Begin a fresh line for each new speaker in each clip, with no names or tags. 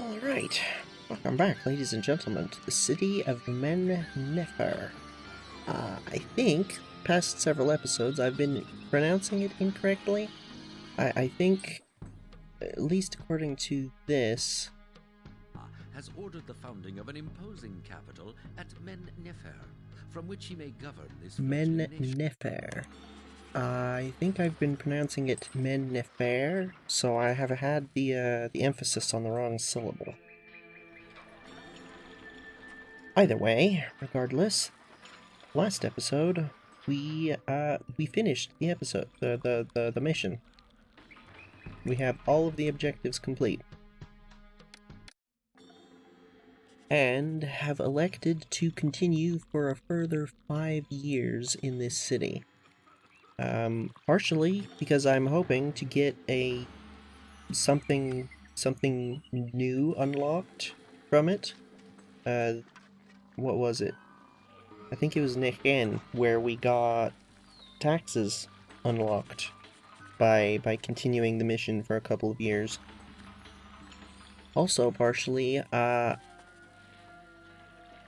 Alright, welcome back, ladies and gentlemen, to the city of Nefer. I think, past several episodes, I've been pronouncing it incorrectly. I think, at least according to this...
has ordered the founding of an imposing capital at Men-Nefer, from which he may govern this fledgling nation.
Men-Nefer. I think I've been pronouncing it Men-Nefer, so I have had the emphasis on the wrong syllable. Either way, regardless, last episode we finished the episode, the mission. We have all of the objectives complete. And have elected to continue for a further 5 years in this city. Partially because I'm hoping to get something new unlocked from it. What was it? I think it was Nehen where we got taxes unlocked by continuing the mission for a couple of years. Also, partially, I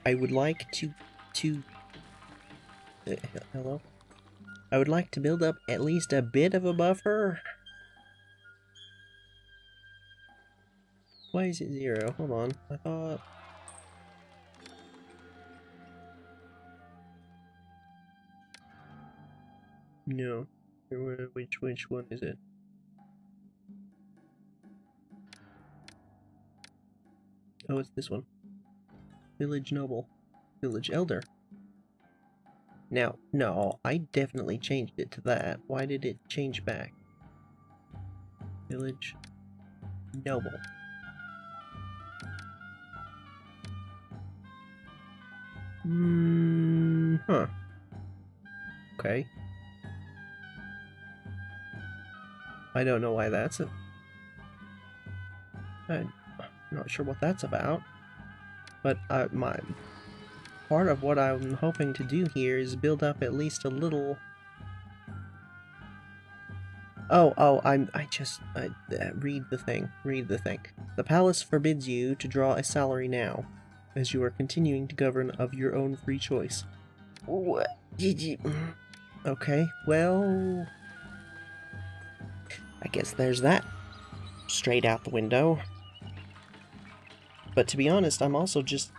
would like to hello? I would like to build up at least a bit of a buffer. Why is it 0? Hold on. I thought... No. Which one is it? Oh, it's this one. Village Noble. Village Elder. Now, no, I definitely changed it to that. Why did it change back? Village Noble. Huh. Okay. I don't know why that's I'm not sure what that's about. But part of what I'm hoping to do here is build up at least a little... read the thing. The palace forbids you to draw a salary now, as you are continuing to govern of your own free choice. What did you... Okay, well... I guess there's that. Straight out the window. But to be honest, I'm also just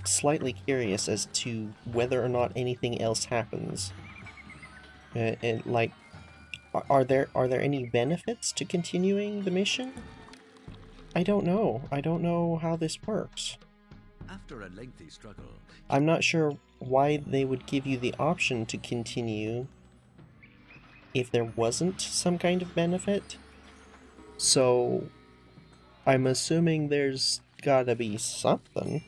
slightly curious as to whether or not anything else happens. And like, are there any benefits to continuing the mission? I don't know. I don't know how this works.
After a lengthy struggle,
I'm not sure why they would give you the option to continue if there wasn't some kind of benefit. So, I'm assuming there's gotta be something.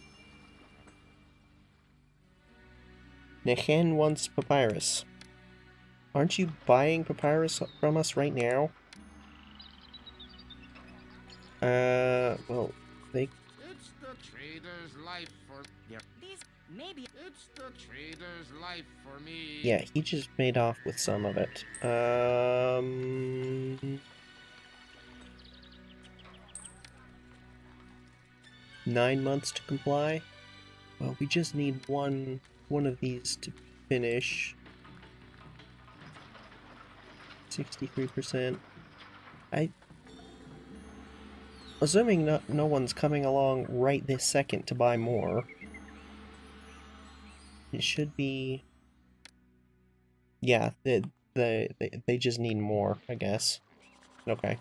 Nehen wants papyrus. Aren't you buying papyrus from us right now? Well, they...
It's the trader's life for... Yep. It's the trader's life for me.
Yeah, he just made off with some of it. 9 months to comply? Well, we just need one of these to finish. 63%. Assuming no one's coming along right this second to buy more. It should be... Yeah, they just need more, I guess. Okay.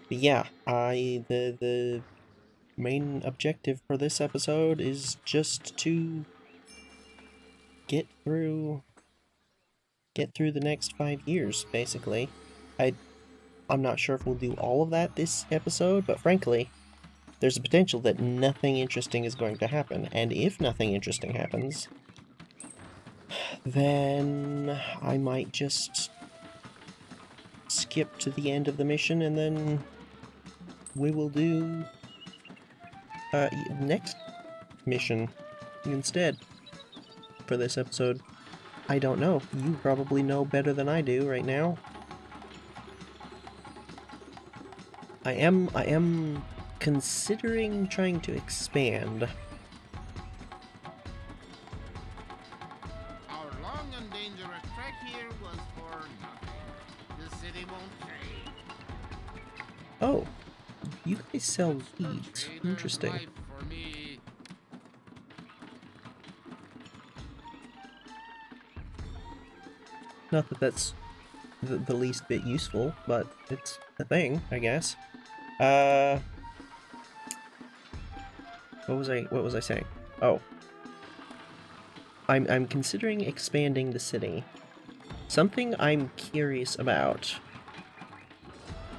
But yeah, the main objective for this episode is just to get through the next 5 years, basically. I'm not sure if we'll do all of that this episode, but frankly, there's a potential that nothing interesting is going to happen, and if nothing interesting happens, then I might just skip to the end of the mission, and then we will do next mission instead for this episode. I don't know. You probably know better than I do right now. I am considering trying to expand.
Our long and dangerous trek here was for nothing. The city won't trade.
Oh, you guys sell
It's the
wheat.
trader's
Interesting.
life for me.
Not that that's the least bit useful, but it's a thing, I guess. What was I saying? Oh. I'm considering expanding the city. Something I'm curious about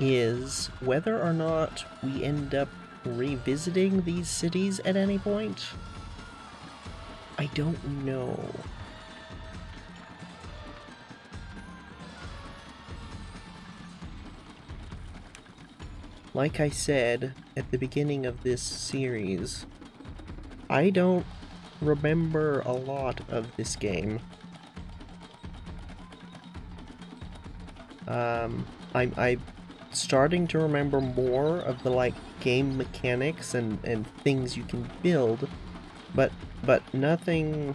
is whether or not we end up revisiting these cities at any point. I don't know. Like I said at the beginning of this series, I don't remember a lot of this game. I'm starting to remember more of the, like, game mechanics and things you can build, but nothing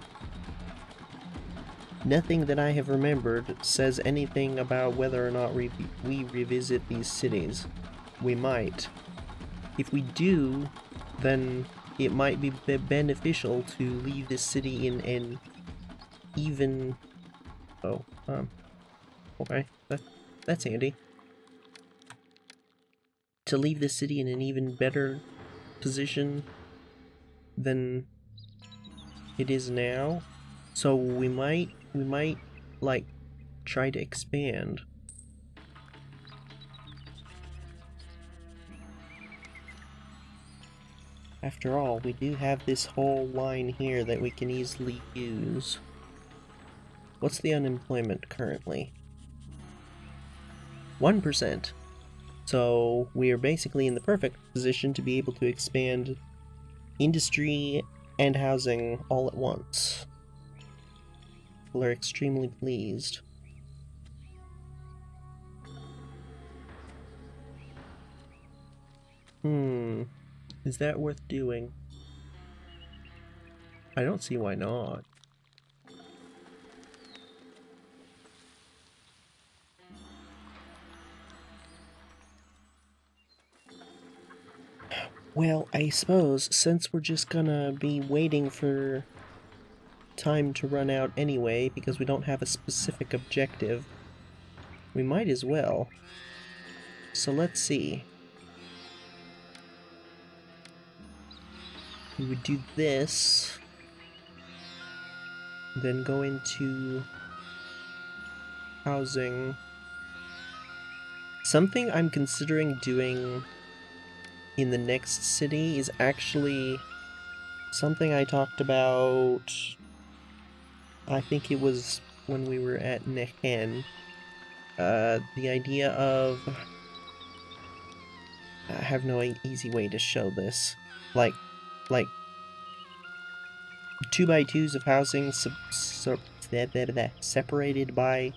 that I have remembered says anything about whether or not we revisit these cities. We might. If we do, then it might be beneficial to leave this city in an even... Oh, okay, that's handy. To leave this city in an even better position than it is now. So we might, like, try to expand. After all, we do have this whole line here that we can easily use. What's the unemployment currently? 1%. So we are basically in the perfect position to be able to expand industry and housing all at once. People are extremely pleased. Is that worth doing? I don't see why not. Well, I suppose since we're just gonna be waiting for time to run out anyway, because we don't have a specific objective, we might as well. So let's see. We would do this, then go into housing. Something I'm considering doing in the next city is actually something I talked about, I think it was when we were at Nehen. The idea of... I have no easy way to show this. Like 2x2s of housing separated by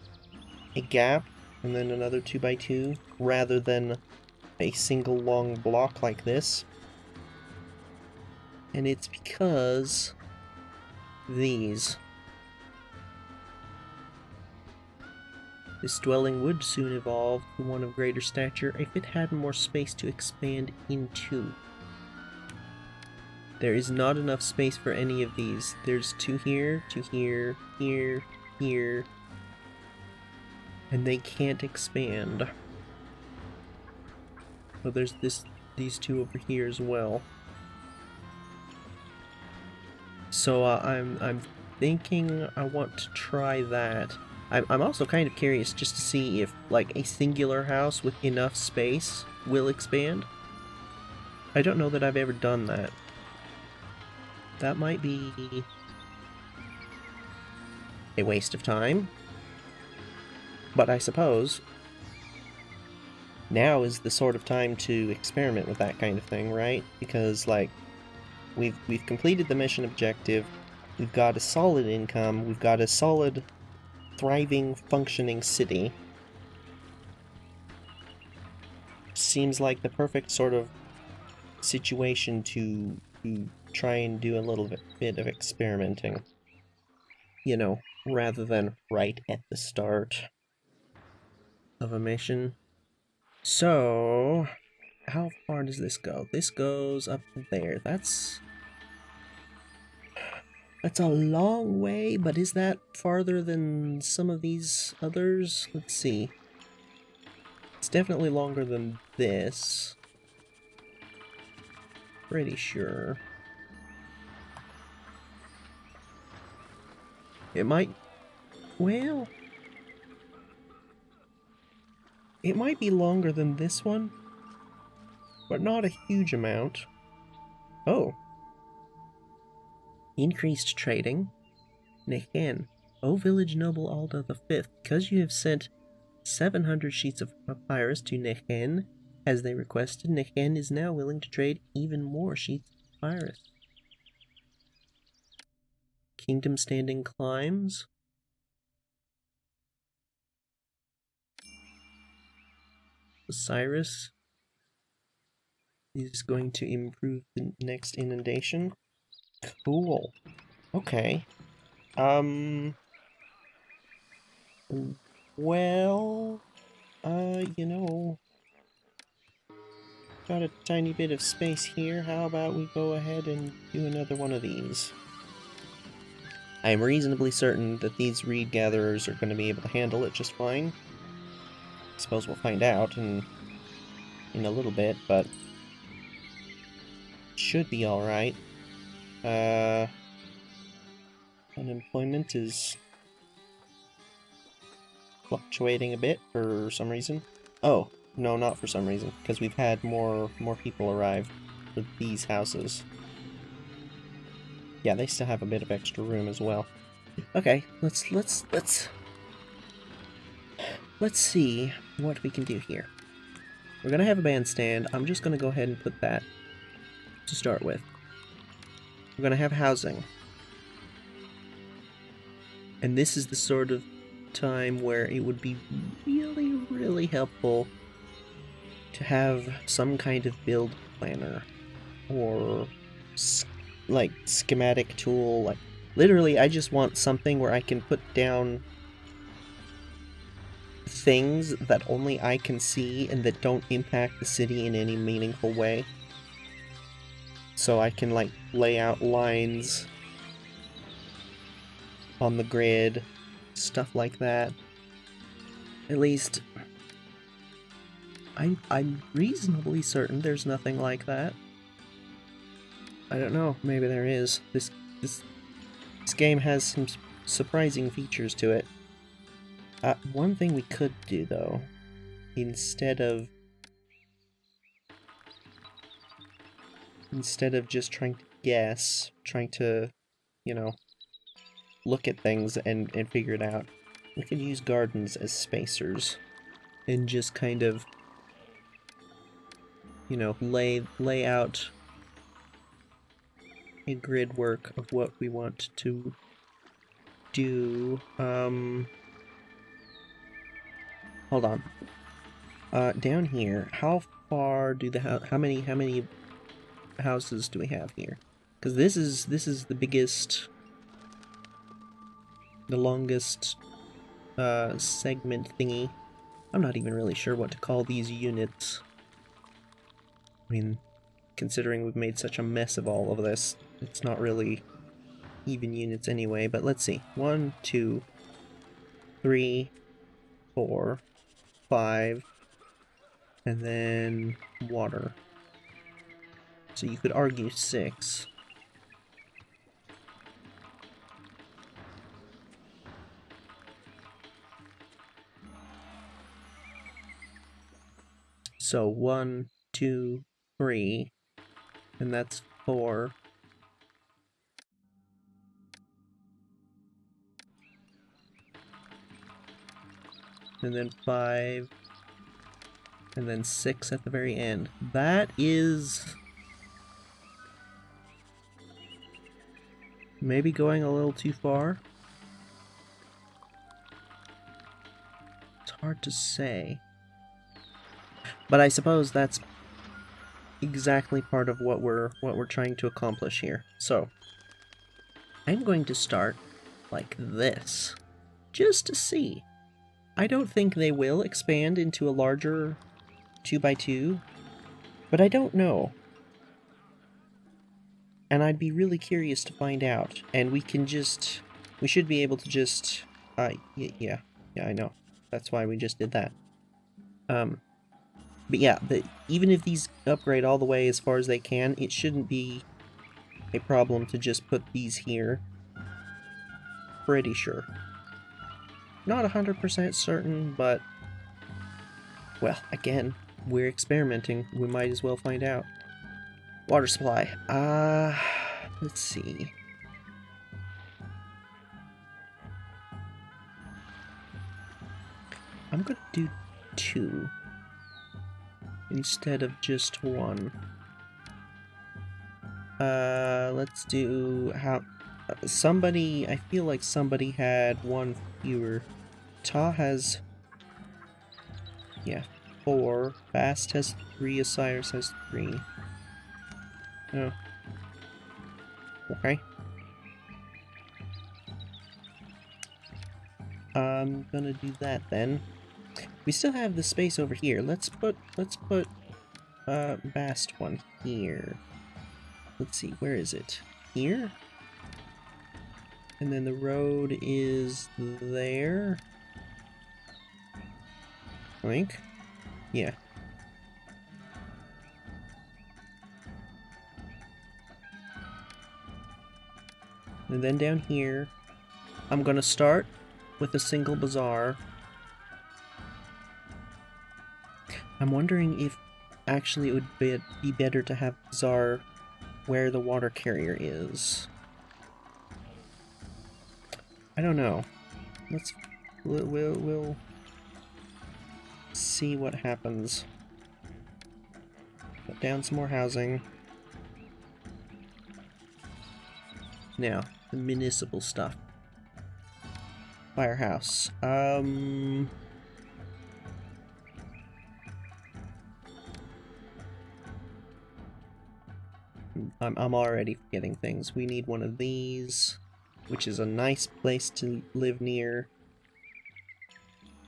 a gap, and then another 2x2, rather than a single long block like this. And it's because these. This dwelling would soon evolve to one of greater stature if it had more space to expand into. There is not enough space for any of these. There's 2 here, 2 here, here, here, and they can't expand. But there's these 2 over here as well. So I'm thinking I want to try that. I'm also kind of curious just to see if, like, a singular house with enough space will expand. I don't know that I've ever done that. That might be a waste of time. But I suppose now is the sort of time to experiment with that kind of thing, right? Because, like, we've completed the mission objective, we've got a solid income, we've got a solid, thriving, functioning city. seems like the perfect sort of situation to try and do a little bit of experimenting. You know, rather than right at the start of a mission. So, how far does this go? This goes up there. That's a long way, but is that farther than some of these others? Let's see. It's definitely longer than this. Pretty sure. It might... well... it might be longer than this one, but not a huge amount. Oh. Increased trading. Nehen. O village noble Alda V, because you have sent 700 sheets of papyrus to Nehen, as they requested, Nehen is now willing to trade even more sheets of papyrus. Kingdom standing climbs. Osiris is going to improve the next inundation. Cool. Okay. Well, you know, got a tiny bit of space here. How about we go ahead and do another one of these? I am reasonably certain that these reed gatherers are going to be able to handle it just fine. I suppose we'll find out in a little bit, but should be alright. Unemployment is fluctuating a bit for some reason. Oh, no, not for some reason, because we've had more people arrive for these houses. Yeah, they still have a bit of extra room as well. Okay, let's see what we can do here. We're gonna have a bandstand. I'm just gonna go ahead and put that to start with. We're gonna have housing. And this is the sort of time where it would be really, really helpful to have some kind of build planner or like schematic tool. Like literally, I just want something where I can put down things that only I can see and that don't impact the city in any meaningful way. So I can like lay out lines on the grid, stuff like that. At least I'm reasonably certain there's nothing like that. I don't know, maybe there is. This game has some surprising features to it. One thing we could do though, instead of just trying to guess, trying to, you know, look at things and figure it out, we could use gardens as spacers and just kind of, you know, lay out a grid work of what we want to do. Hold on. Down here, how far do how many houses do we have here? Because this is the biggest, the longest segment thingy. I'm not even really sure what to call these units. I mean, considering we've made such a mess of all of this, it's not really even units anyway, but let's see. 1, 2, 3, 4, 5, and then water. So you could argue 6. So 1, 2, 3, and that's 4. And then 5, and then 6 at the very end. That is maybe going a little too far. It's hard to say. But I suppose that's exactly part of what we're trying to accomplish here. So, I'm going to start like this, just to see. I don't think they will expand into a larger 2x2, but I don't know. And I'd be really curious to find out. And we should be able to just, yeah, I know. That's why we just did that. But yeah, even if these upgrade all the way as far as they can, it shouldn't be a problem to just put these here. Pretty sure. Not 100% certain, but, well, again, we're experimenting. We might as well find out. Water supply. Let's see. I'm gonna do 2 instead of just 1. Let's do somebody, I feel like somebody had 1 fewer. Ta has, yeah, 4. Fast has 3, Osiris has 3. Oh. Okay. I'm gonna do that then. We still have the space over here. Let's put Bast one here. Let's see, where is it? Here? And then the road is there? I think. Yeah. And then down here, I'm gonna start with a single bazaar. I'm wondering if actually it would be better to have bazaar where the water carrier is. I don't know. We'll see what happens. Put down some more housing. Now, the municipal stuff. Firehouse. I'm already forgetting things. We need one of these, which is a nice place to live near.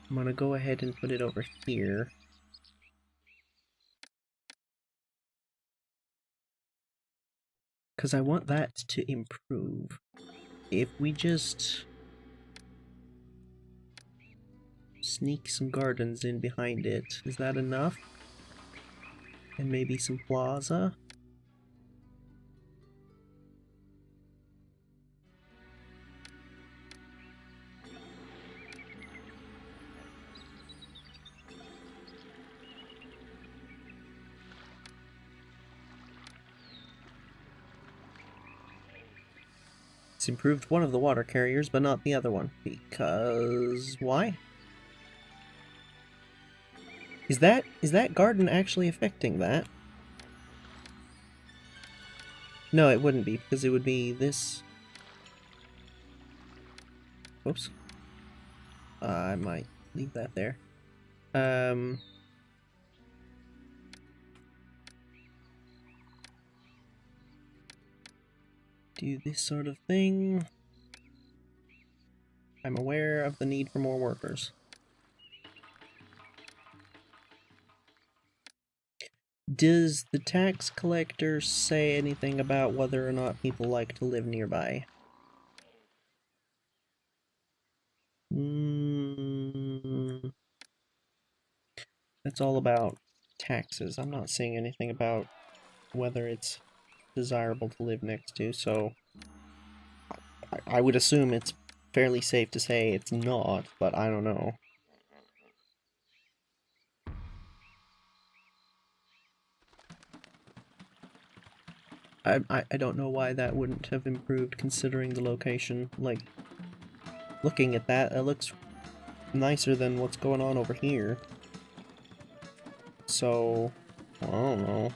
I'm gonna go ahead and put it over here. Because I want that to improve. If we just sneak some gardens in behind it, is that enough? And maybe some plaza? It's improved one of the water carriers, but not the other one. Because... why? Is that garden actually affecting that? No, it wouldn't be, because it would be this... Whoops. I might leave that there. Do this sort of thing. I'm aware of the need for more workers. Does the tax collector say anything about whether or not people like to live nearby? That's all about taxes. I'm not seeing anything about whether it's desirable to live next to, so I would assume it's fairly safe to say it's not, but I don't know. I don't know why that wouldn't have improved considering the location. Like, looking at that, it looks nicer than what's going on over here. So, I don't know.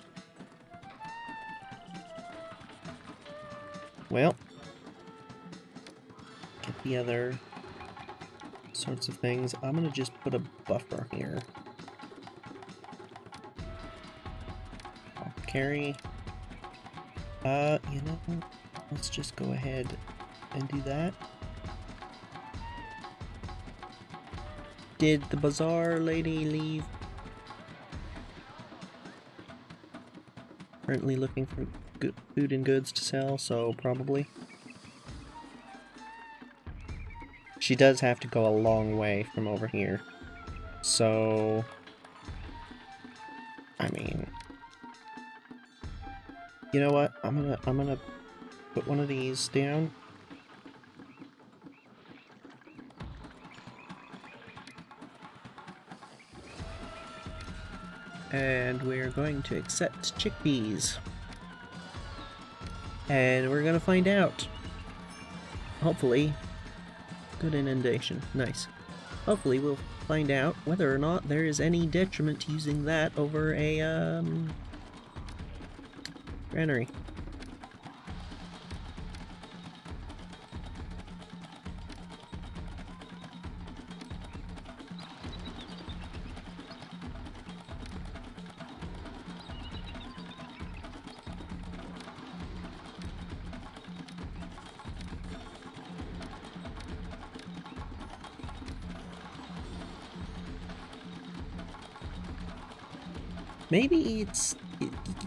Well, get the other sorts of things. I'm gonna just put a buffer here. carry. You know, let's just go ahead and do that. Did the bazaar lady leave? Currently looking for good food and goods to sell, so probably. She does have to go a long way from over here. So, I mean, you know what? I'm gonna put one of these down. And we're going to accept chickpeas. And we're gonna find out. Hopefully. Good inundation. Nice. Hopefully we'll find out whether or not there is any detriment to using that over a, granary. Maybe it's...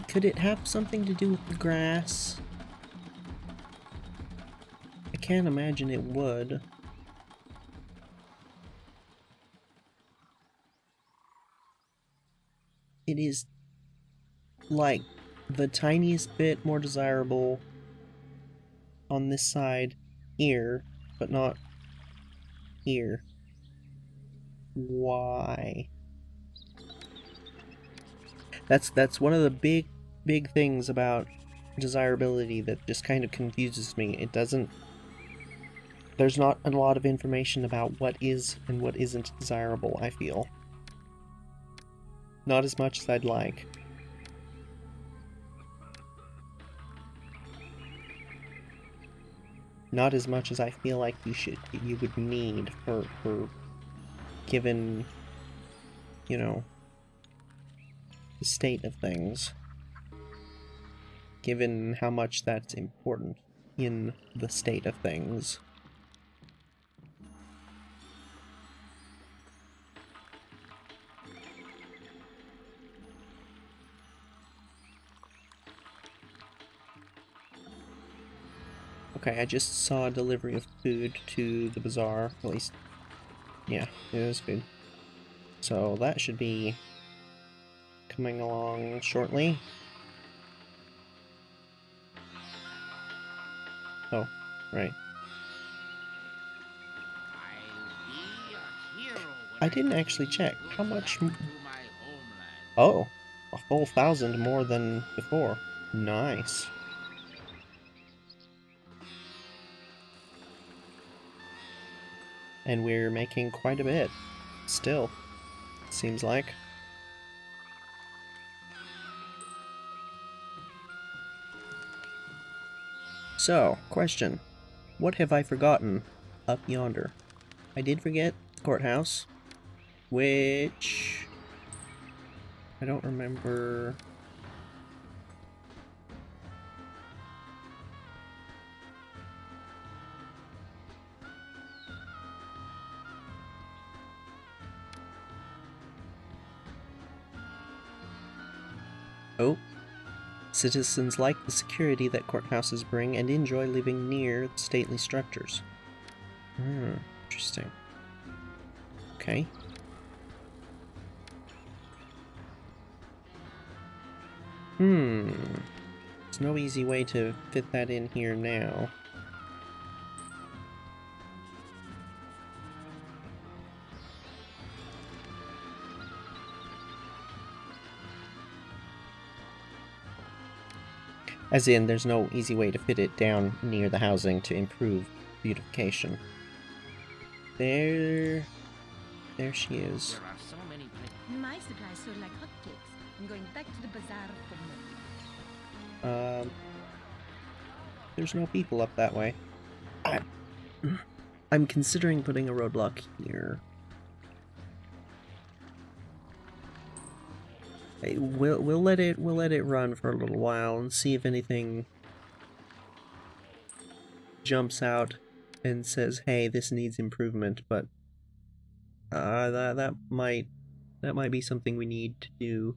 could it have something to do with the grass? I can't imagine it would. It is, like, the tiniest bit more desirable on this side here, but not here. Why? That's one of the big things about desirability that just kind of confuses me. It doesn't... There's not a lot of information about what is and what isn't desirable, I feel. Not as much as I'd like. Not as much as I feel like you would need for given, you know, the state of things. Given how much that's important in the state of things. Okay, I just saw a delivery of food to the bazaar. At least, yeah, it was food. So that should be coming along shortly. Oh, right. I didn't actually check. How much... Oh, a full 1,000 more than before. Nice. And we're making quite a bit. Still, seems like. So, question. What have I forgotten up yonder? I did forget the courthouse, which... I don't remember... Oh. Citizens like the security that courthouses bring and enjoy living near the stately structures. Interesting. Okay. There's no easy way to fit that in here now. As in, there's no easy way to fit it down near the housing to improve beautification. There she is.
There are so many
My supplies sold like hotcakes. I'm going back to the bazaar for more.
There's no people up that way. I'm considering putting a roadblock here. We'll let it run for a little while and see if anything jumps out and says, "Hey, this needs improvement." But that might be something we need to do.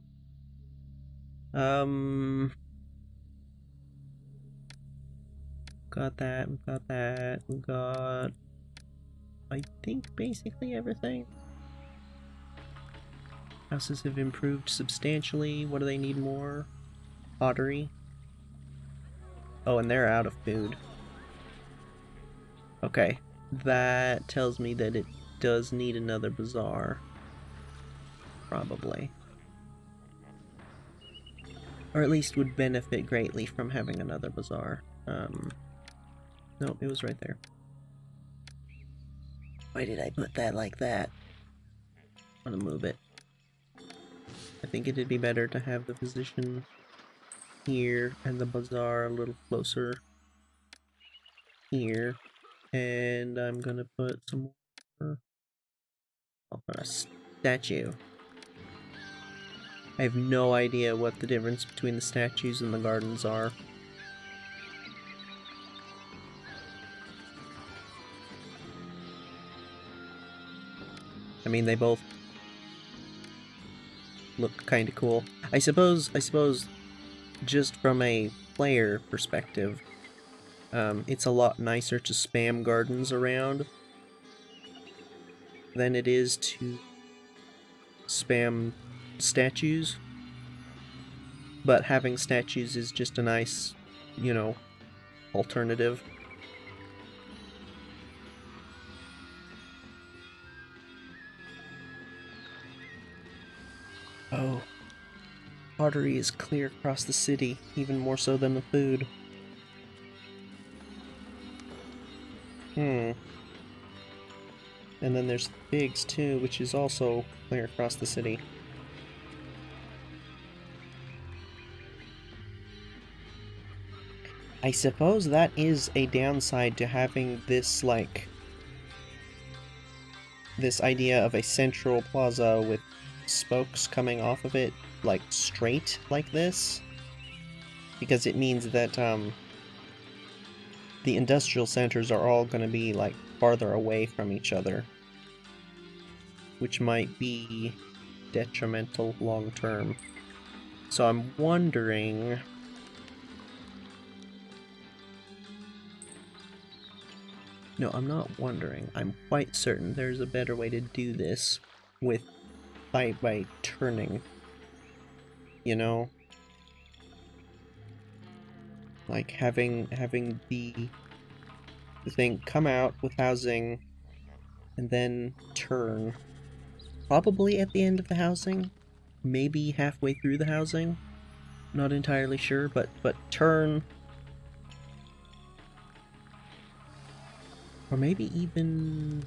Got that. We got, I think, basically everything. Houses have improved substantially. What do they need more? Pottery. Oh, and they're out of food. Okay, that tells me that it does need another bazaar. Probably. Or at least would benefit greatly from having another bazaar. No, it was right there. Why did I put that like that? I'm gonna move it. I think it'd be better to have the position here and the bazaar a little closer here. And I'm gonna put some more. I'll put a statue. I have no idea what the difference between the statues and the gardens are. I mean, they both look kind of cool. I suppose, just from a player perspective, it's a lot nicer to spam gardens around than it is to spam statues. But having statues is just a nice, you know, alternative. Oh. Pottery is clear across the city, even more so than the food. And then there's the pigs too, which is also clear across the city. I suppose that is a downside to having this, like, this idea of a central plaza with spokes coming off of it, like, straight like this. Because it means that, the industrial centers are all going to be, like, farther away from each other. Which might be detrimental long term. So I'm wondering... No, I'm not wondering. I'm quite certain there's a better way to do this with by turning. You know? Like having the thing come out with housing and then turn. Probably at the end of the housing. Maybe halfway through the housing. Not entirely sure, but turn. Or maybe even...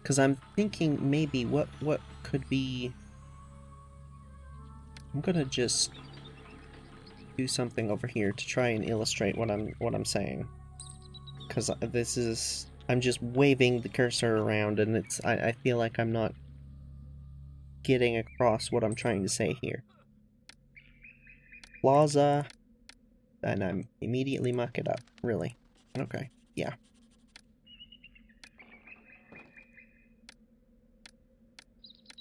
Because I'm thinking maybe what could be... I'm gonna just do something over here to try and illustrate what I'm saying. Because this is... I'm just waving the cursor around and it's... I feel like I'm not getting across what I'm trying to say here. Plaza... And I'm immediately muck it up. Really? Okay. Yeah.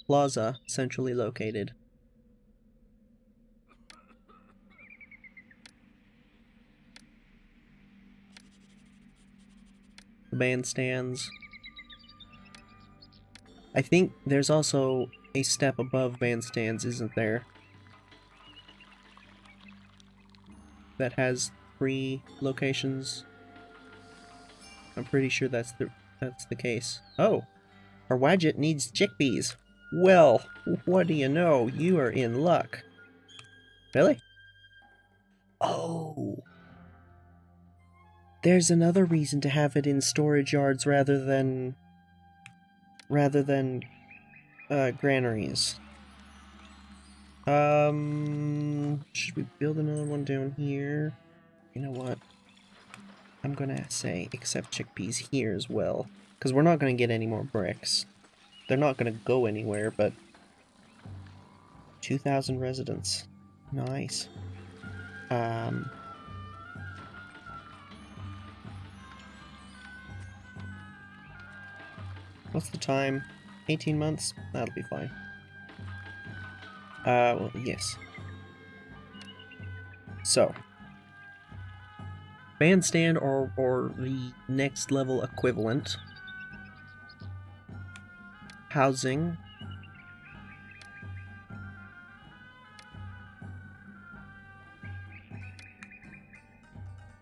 Plaza, centrally located. The bandstands. I think there's also a step above bandstands, isn't there? That has 3 locations. I'm pretty sure that's the case. Oh, our Wadget needs chickpeas. Well, what do you know? You are in luck. Really? Oh. There's another reason to have it in storage yards rather than granaries. Should we build another one down here? You know what? I'm gonna say accept chickpeas here as well, because we're not gonna get any more bricks. they're not gonna go anywhere, but 2,000 residents. Nice. What's the time? 18 months? That'll be fine. Well, yes. So, bandstand or the next level equivalent. Housing.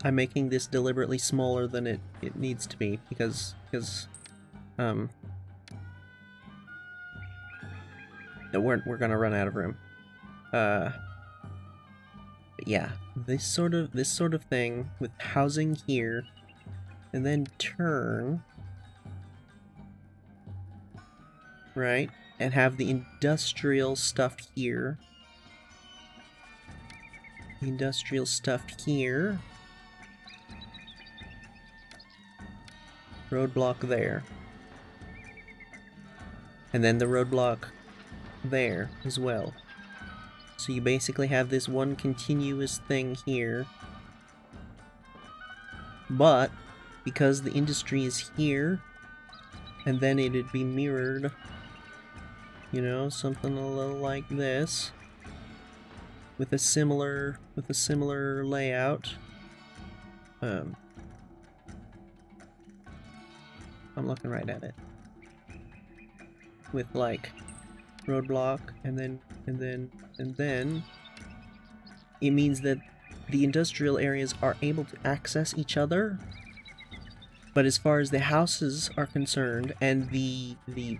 I'm making this deliberately smaller than it needs to be because we're gonna run out of room. But yeah, this sort of thing with housing here, and then turn right and have the industrial stuff here. Industrial stuff here. Roadblock there. And then the roadblock there as well. So you basically have this one continuous thing here. But because the industry is here, and then it'd be mirrored, you know, something a little like this, with a similar layout. I'm looking right at it. With like roadblock and then it means that the industrial areas are able to access each other, but as far as the houses are concerned and the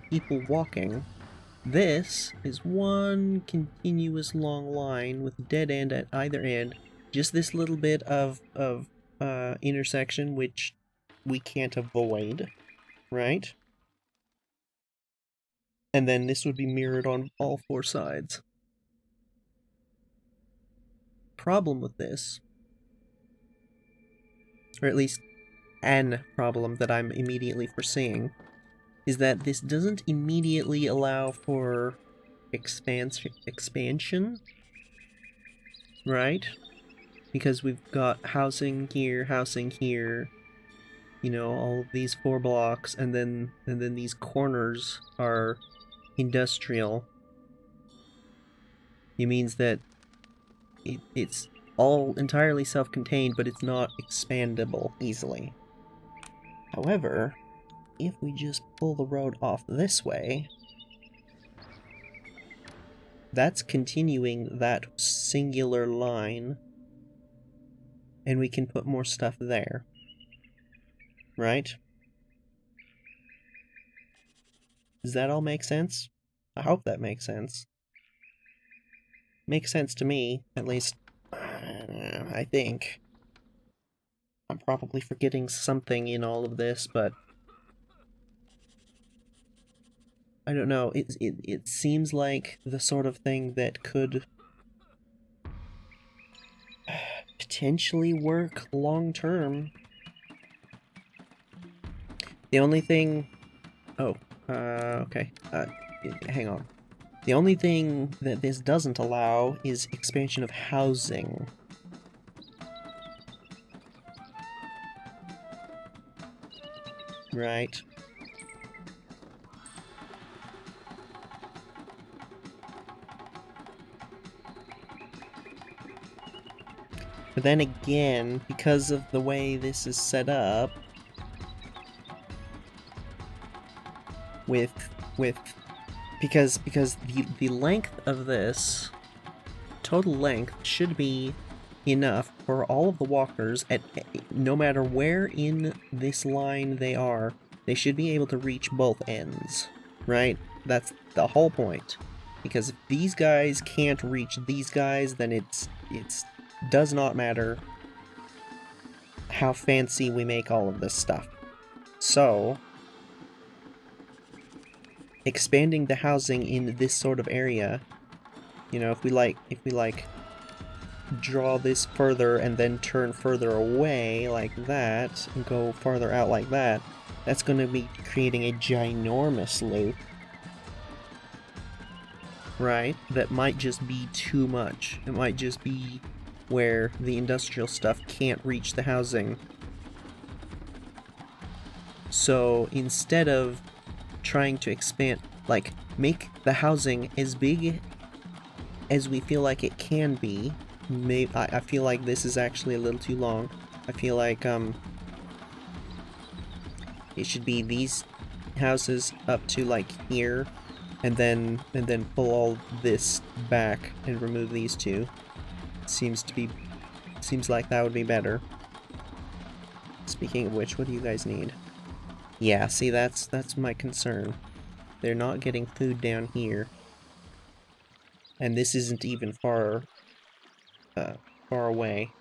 people walking, this is one continuous long line with a dead end at either end. Just this little bit of intersection which we can't avoid, right? And then this would be mirrored on all four sides. Problem with this, or at least an problem that I'm immediately foreseeing, is that this doesn't immediately allow for expansion, right? Because we've got housing here, you know, all of these 4 blocks, and then these corners are industrial. It means that it's all entirely self-contained, but it's not expandable easily. However, if we just pull the road off this way, that's continuing that singular line, and we can put more stuff there. Right? Does that all make sense? I hope that makes sense. Makes sense to me, at least, I think. I'm probably forgetting something in all of this, but I don't know. It seems like the sort of thing that could potentially work long term. The only thing... Oh, okay. Hang on. The only thing that this doesn't allow is expansion of housing. Right. But then again, because of the way this is set up, because the length of this, total length, should be enough for all of the walkers, at no matter where in this line they are, they should be able to reach both ends, right? That's the whole point. Because if these guys can't reach these guys, then it's does not matter how fancy we make all of this stuff. So, expanding the housing in this sort of area, you know, if we draw this further and then turn further away like that, and go farther out like that, that's going to be creating a ginormous loop, right? That might just be too much. It might just be where the industrial stuff can't reach the housing. So instead of trying to expand, like, make the housing as big as we feel like it can be, I feel like this is actually a little too long. I feel like, it should be these houses up to, like, here, and then pull all this back and remove these two. Seems like that would be better. Speaking of which, what do you guys need? Yeah, see, that's my concern. They're not getting food down here. And this isn't even far away.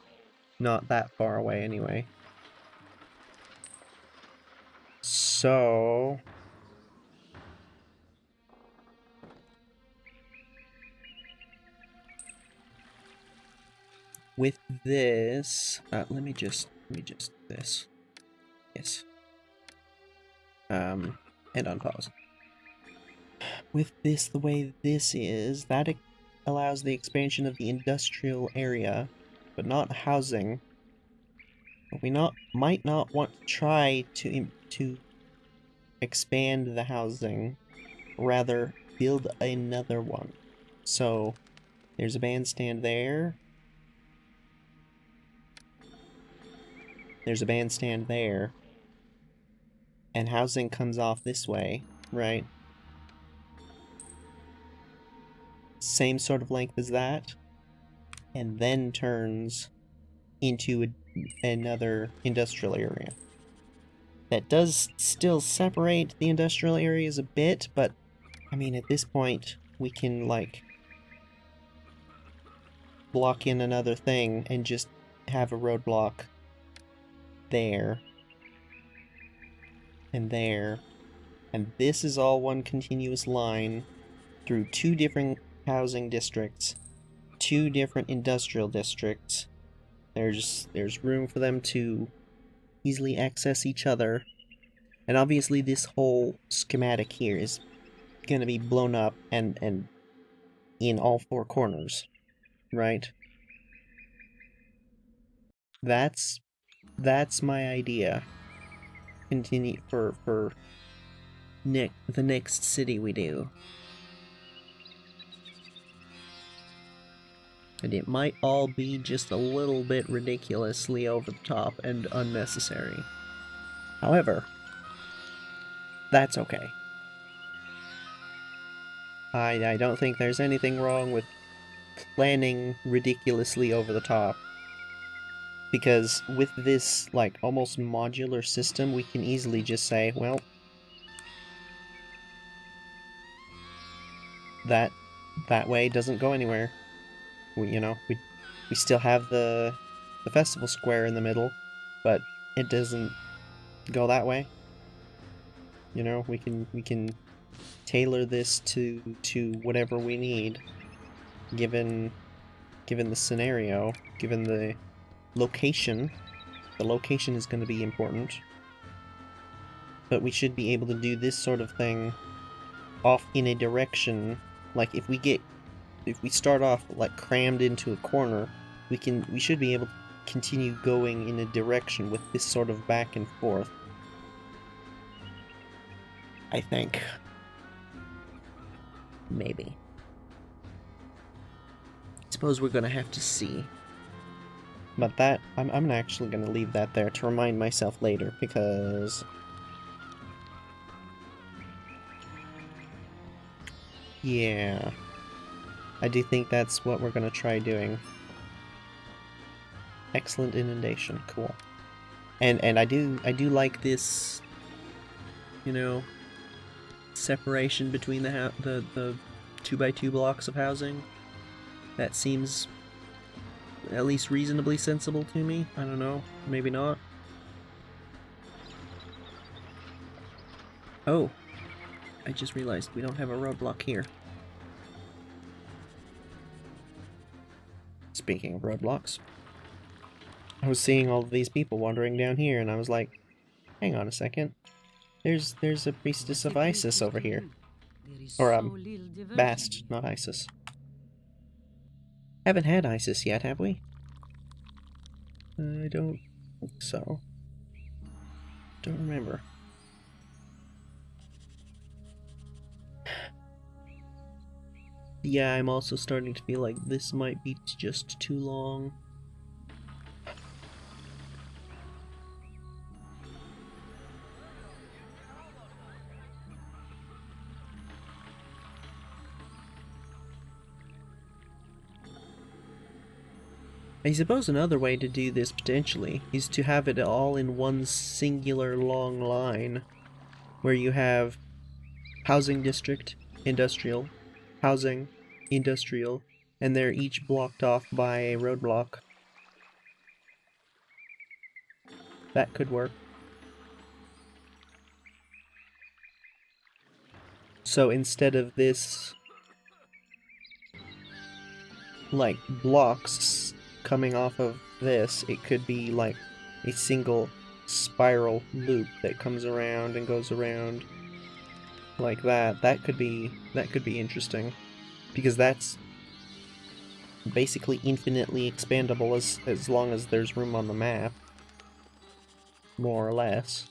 Not that far away, anyway. So... with this... let me just this. Yes. And unpause. With this, the way this is, that allows the expansion of the industrial area, but not housing. But we might not want to try to expand the housing, rather build another one. So there's a bandstand there. There's a bandstand there. And housing comes off this way, right? Same sort of length as that. And then turns into another industrial area. That does still separate the industrial areas a bit, but I mean, at this point, we can, like, block in another thing and just have a roadblock there and there. And this is all one continuous line through 2 different housing districts, 2 different industrial districts. There's room for them to easily access each other. And obviously this whole schematic here is going to be blown up and in all 4 corners, right? That's my idea. Continue for the next city we do. And it might all be just a little bit ridiculously over the top and unnecessary. However, that's okay. I don't think there's anything wrong with planning ridiculously over the top. Because with this, like, almost modular system, we can easily just say, well, that way doesn't go anywhere. We still have the festival square in the middle, but it doesn't go that way. You know, we can tailor this to whatever we need, given the scenario, given the location. The location is going to be important, but we should be able to do this sort of thing off in a direction. Like, if we start off, like, crammed into a corner, we should be able to continue going in a direction with this sort of back and forth, I think. Maybe. I suppose we're gonna have to see. But that, I'm actually gonna leave that there to remind myself later, because... yeah. I do think that's what we're gonna try doing. Excellent inundation, cool. And I do like this, you know, separation between the 2x2 blocks of housing. That seems at least reasonably sensible to me. I don't know, maybe not. Oh, I just realized we don't have a roadblock here. Speaking of roadblocks, I was seeing all of these people wandering down here, and I was like, hang on a second. There's a priestess of Isis over here.
There is
Or,
so little diversion.
Bast, not ISIS. Haven't had ISIS yet, have we? I don't think so. Don't remember. Yeah, I'm also starting to feel like this might be just too long. I suppose another way to do this, potentially, is to have it all in one singular long line, where you have housing district, industrial, housing, industrial, and they're each blocked off by a roadblock. That could work. So instead of this, like, blocks coming off of this, it could be like a single spiral loop that comes around and goes around like that. That could be interesting, because that's basically infinitely expandable as long as there's room on the map, more or less.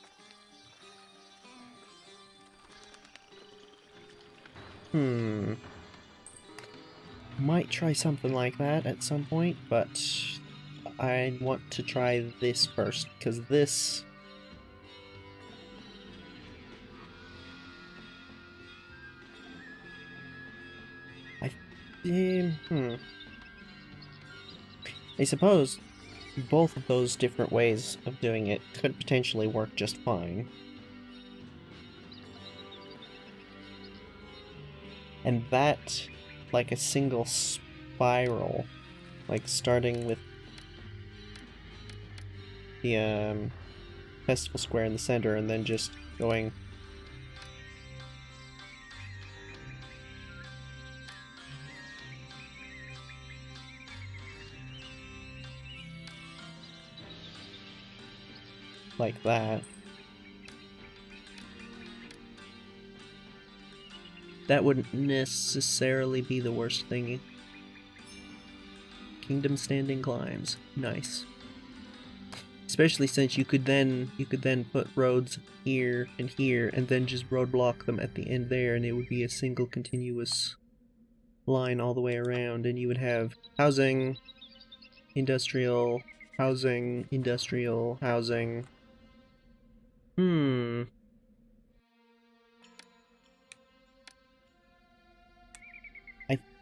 Might try something like that at some point, but I want to try this first, because this... I suppose both of those different ways of doing it could potentially work just fine. And that, like a single spiral, like starting with the festival square in the center and then just going like that. That wouldn't necessarily be the worst thing. Kingdom standing climbs. Nice. Especially since you could then put roads here and then just roadblock them at the end there, and it would be a single continuous line all the way around, and you would have housing, industrial, housing, industrial, housing.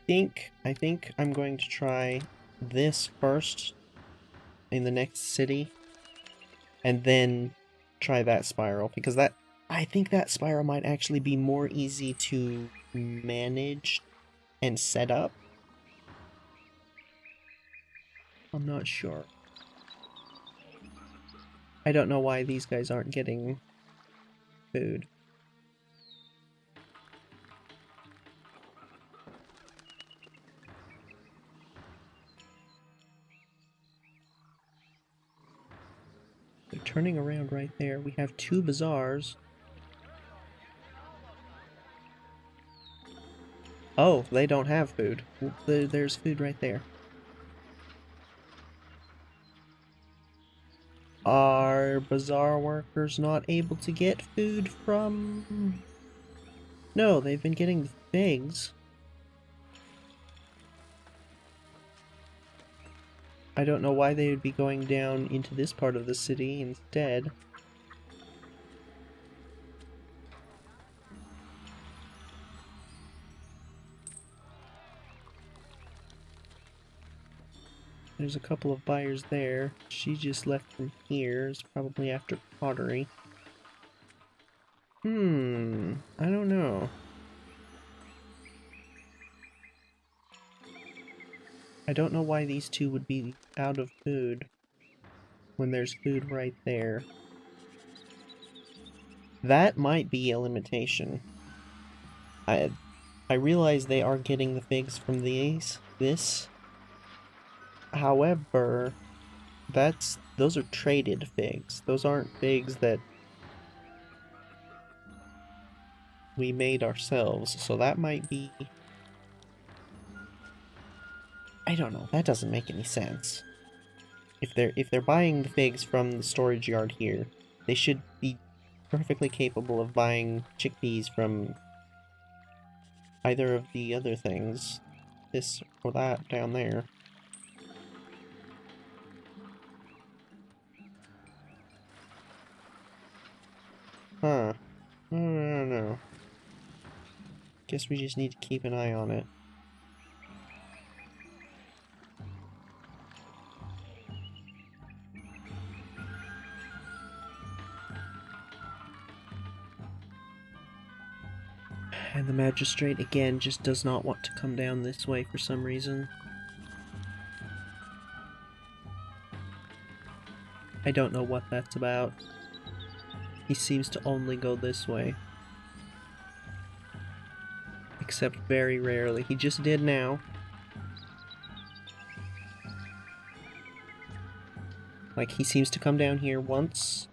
I think I'm going to try this first in the next city, and then try that spiral, because I think that spiral might actually be more easy to manage and set up. I'm not sure. I don't know why these guys aren't getting food. They're turning around right there. We have 2 bazaars. Oh, they don't have food. There's food right there. Are bazaar workers not able to get food from... No, they've been getting the figs. I don't know why they would be going down into this part of the city instead. There's a couple of buyers there. She just left from here. It's probably after pottery. I don't know. I don't know why these two would be out of food when there's food right there. That might be a limitation. I realize they are getting the figs from this. However, those are traded figs. Those aren't figs that... we made ourselves, so that might be... I don't know, that doesn't make any sense. If they're buying the figs from the storage yard here, they should be perfectly capable of buying chickpeas from either of the other things. This or that down there. Huh. I don't know. Guess we just need to keep an eye on it. And the magistrate, again, just does not want to come down this way for some reason. I don't know what that's about. He seems to only go this way. Except very rarely. He just did now. Like, he seems to come down here once,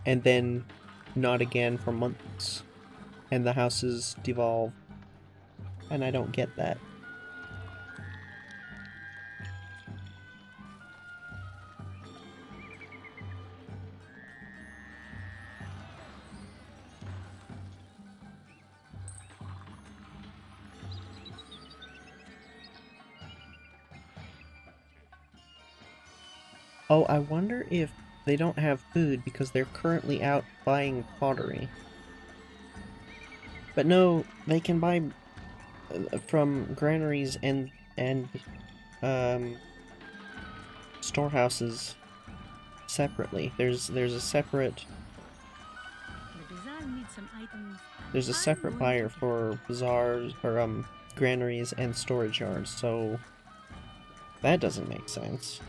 and then not again for months. And the houses devolve. And I don't get that. Oh, I wonder if they don't have food because they're currently out buying pottery. But no, they can buy from granaries and storehouses separately. There's a separate buyer for bazaars or granaries and storage yards. So that doesn't make sense.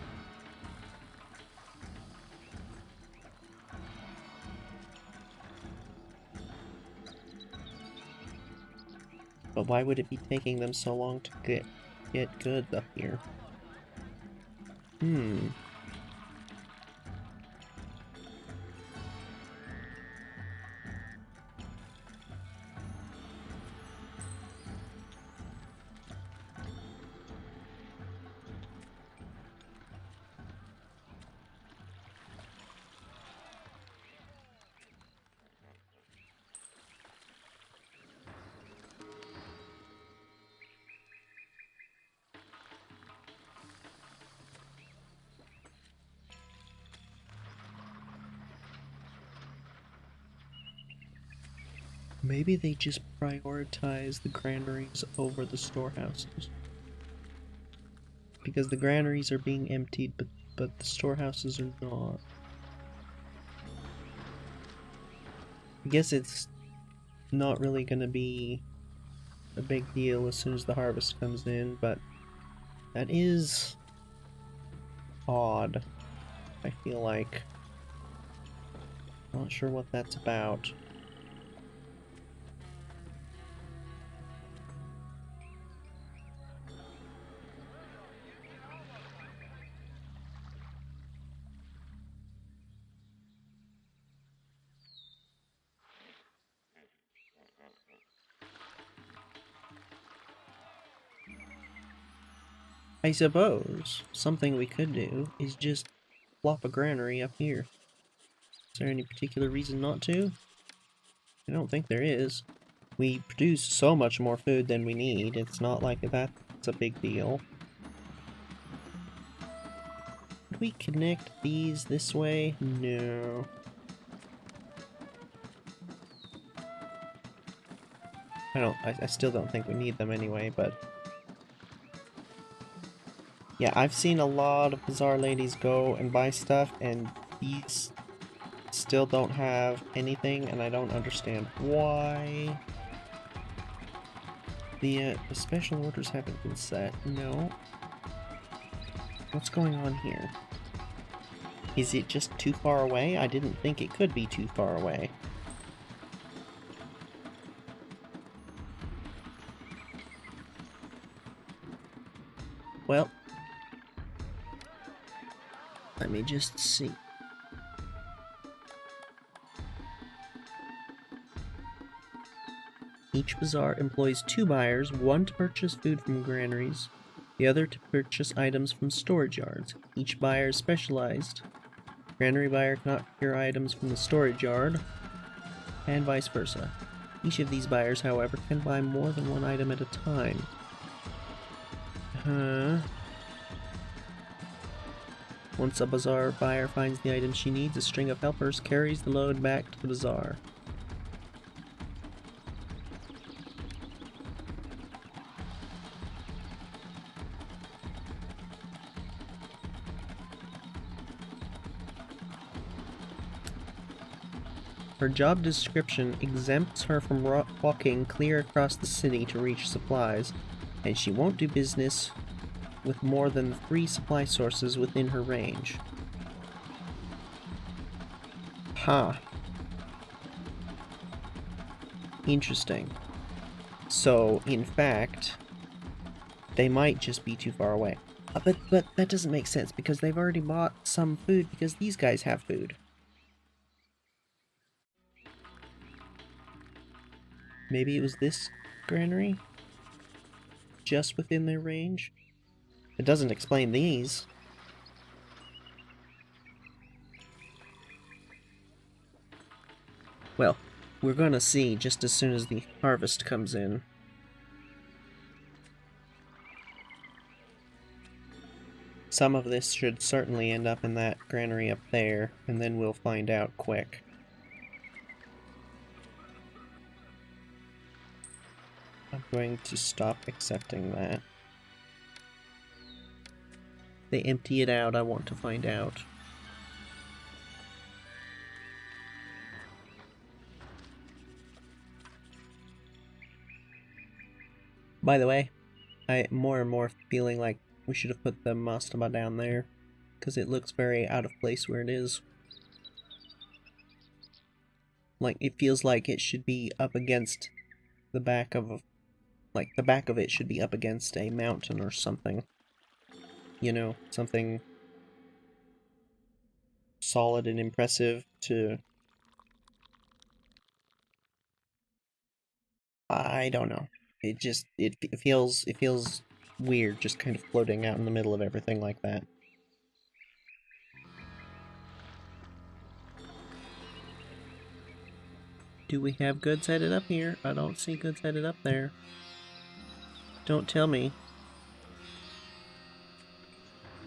But why would it be taking them so long to get goods up here? Maybe they just prioritize the granaries over the storehouses. Because the granaries are being emptied, but the storehouses are not. I guess it's not really gonna be a big deal as soon as the harvest comes in, but that is odd, I feel like. Not sure what that's about. I suppose something we could do is just plop a granary up here. Is there any particular reason not to? I don't think there is. We produce so much more food than we need, it's not like that's a big deal. Could we connect these this way? No. I still don't think we need them anyway, but... Yeah, I've seen a lot of bazaar ladies go and buy stuff, and these still don't have anything, and I don't understand why. The special orders haven't been set. No. What's going on here? Is it just too far away? I didn't think it could be too far away. Well, let me just see. Each bazaar employs 2 buyers, one to purchase food from granaries, the other to purchase items from storage yards. Each buyer is specialized. Granary buyer cannot procure items from the storage yard, and vice versa. Each of these buyers, however, can buy more than one item at a time. Once a bazaar buyer finds the item she needs, a string of helpers carries the load back to the bazaar. Her job description exempts her from walking clear across the city to reach supplies, and she won't do business with more than 3 supply sources within her range. Interesting. So, in fact, they might just be too far away. But that doesn't make sense, because they've already bought some food because these guys have food. Maybe it was this granary? Just within their range? It doesn't explain these. Well, we're gonna see just as soon as the harvest comes in. Some of this should certainly end up in that granary up there, and then we'll find out quick. I'm going to stop accepting that. They empty it out, I want to find out. By the way, I'm more and more feeling like we should have put the mastaba down there, because it looks very out of place where it is. Like, it feels like it should be up against the back of a... Like, the back of it should be up against a mountain or something. You know, something solid and impressive to... I don't know. It just, it feels weird just kind of floating out in the middle of everything like that. Do we have goods headed up here? I don't see goods headed up there. Don't tell me.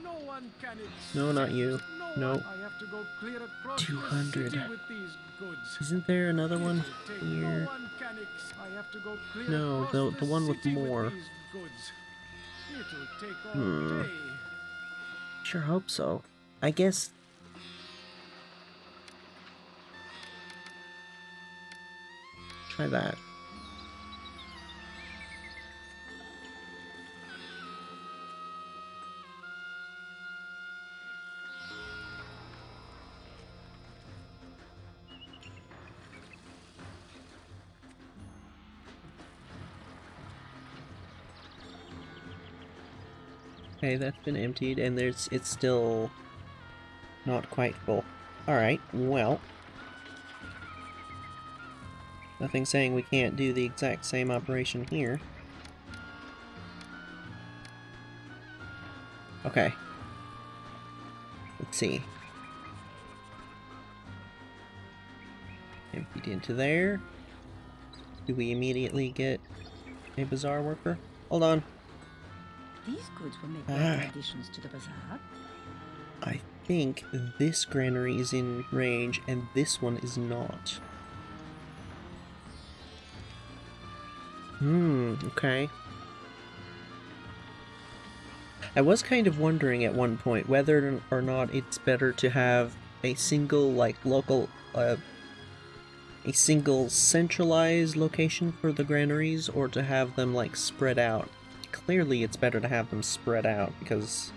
No one can
No, not you. No.
I have to go clear across
200.
the city with these goods.
Isn't there another one
No
here?
one can I have to go clear
No,
across
the one with
city
more.
these goods. It'll take all day.
Sure hope so. I guess... Try that. Okay, that's been emptied, and it's still not quite full. Alright, well... Nothing saying we can't do the exact same operation here. Okay. Let's see. Emptied into there. Do we immediately get a bazaar worker? Hold on.
These goods will make welcome additions to the bazaar.
I think this granary is in range and this one is not. Okay. I was kind of wondering at one point whether or not it's better to have a single, like, local, a single centralized location for the granaries, or to have them, like, spread out. Clearly it's better to have them spread out, because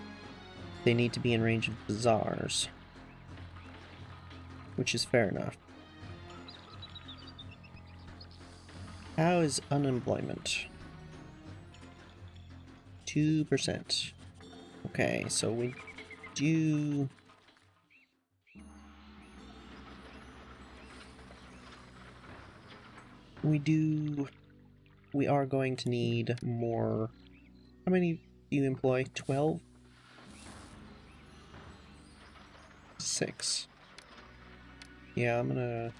they need to be in range of bazaars. Which is fair enough. How is unemployment? 2%. Okay, so we do... we are going to need more. How many do you employ? 12? 6. Yeah, I'm gonna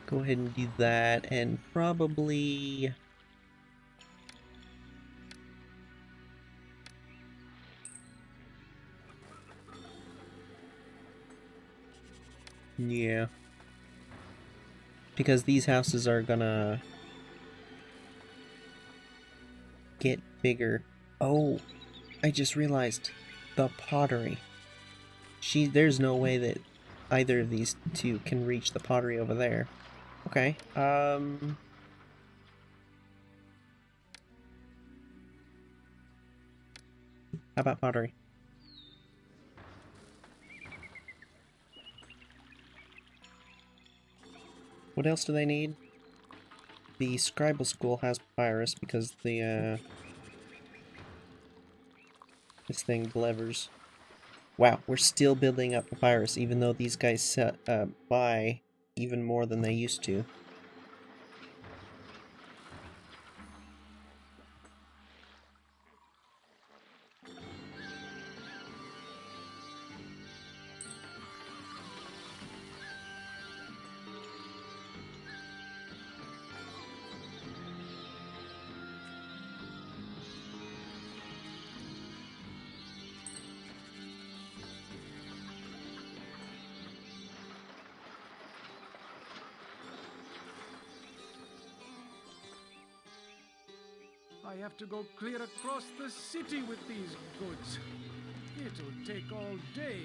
go ahead and do that, and probably... Yeah. Because these houses are gonna get bigger. Oh, I just realized the pottery. There's no way that either of these two can reach the pottery over there. Okay, how about pottery? What else do they need? The scribal school has papyrus because the, this thing delivers. Wow, we're still building up papyrus even though these guys buy even more than they used to.
I have to go clear across the city with these goods. It'll take all day.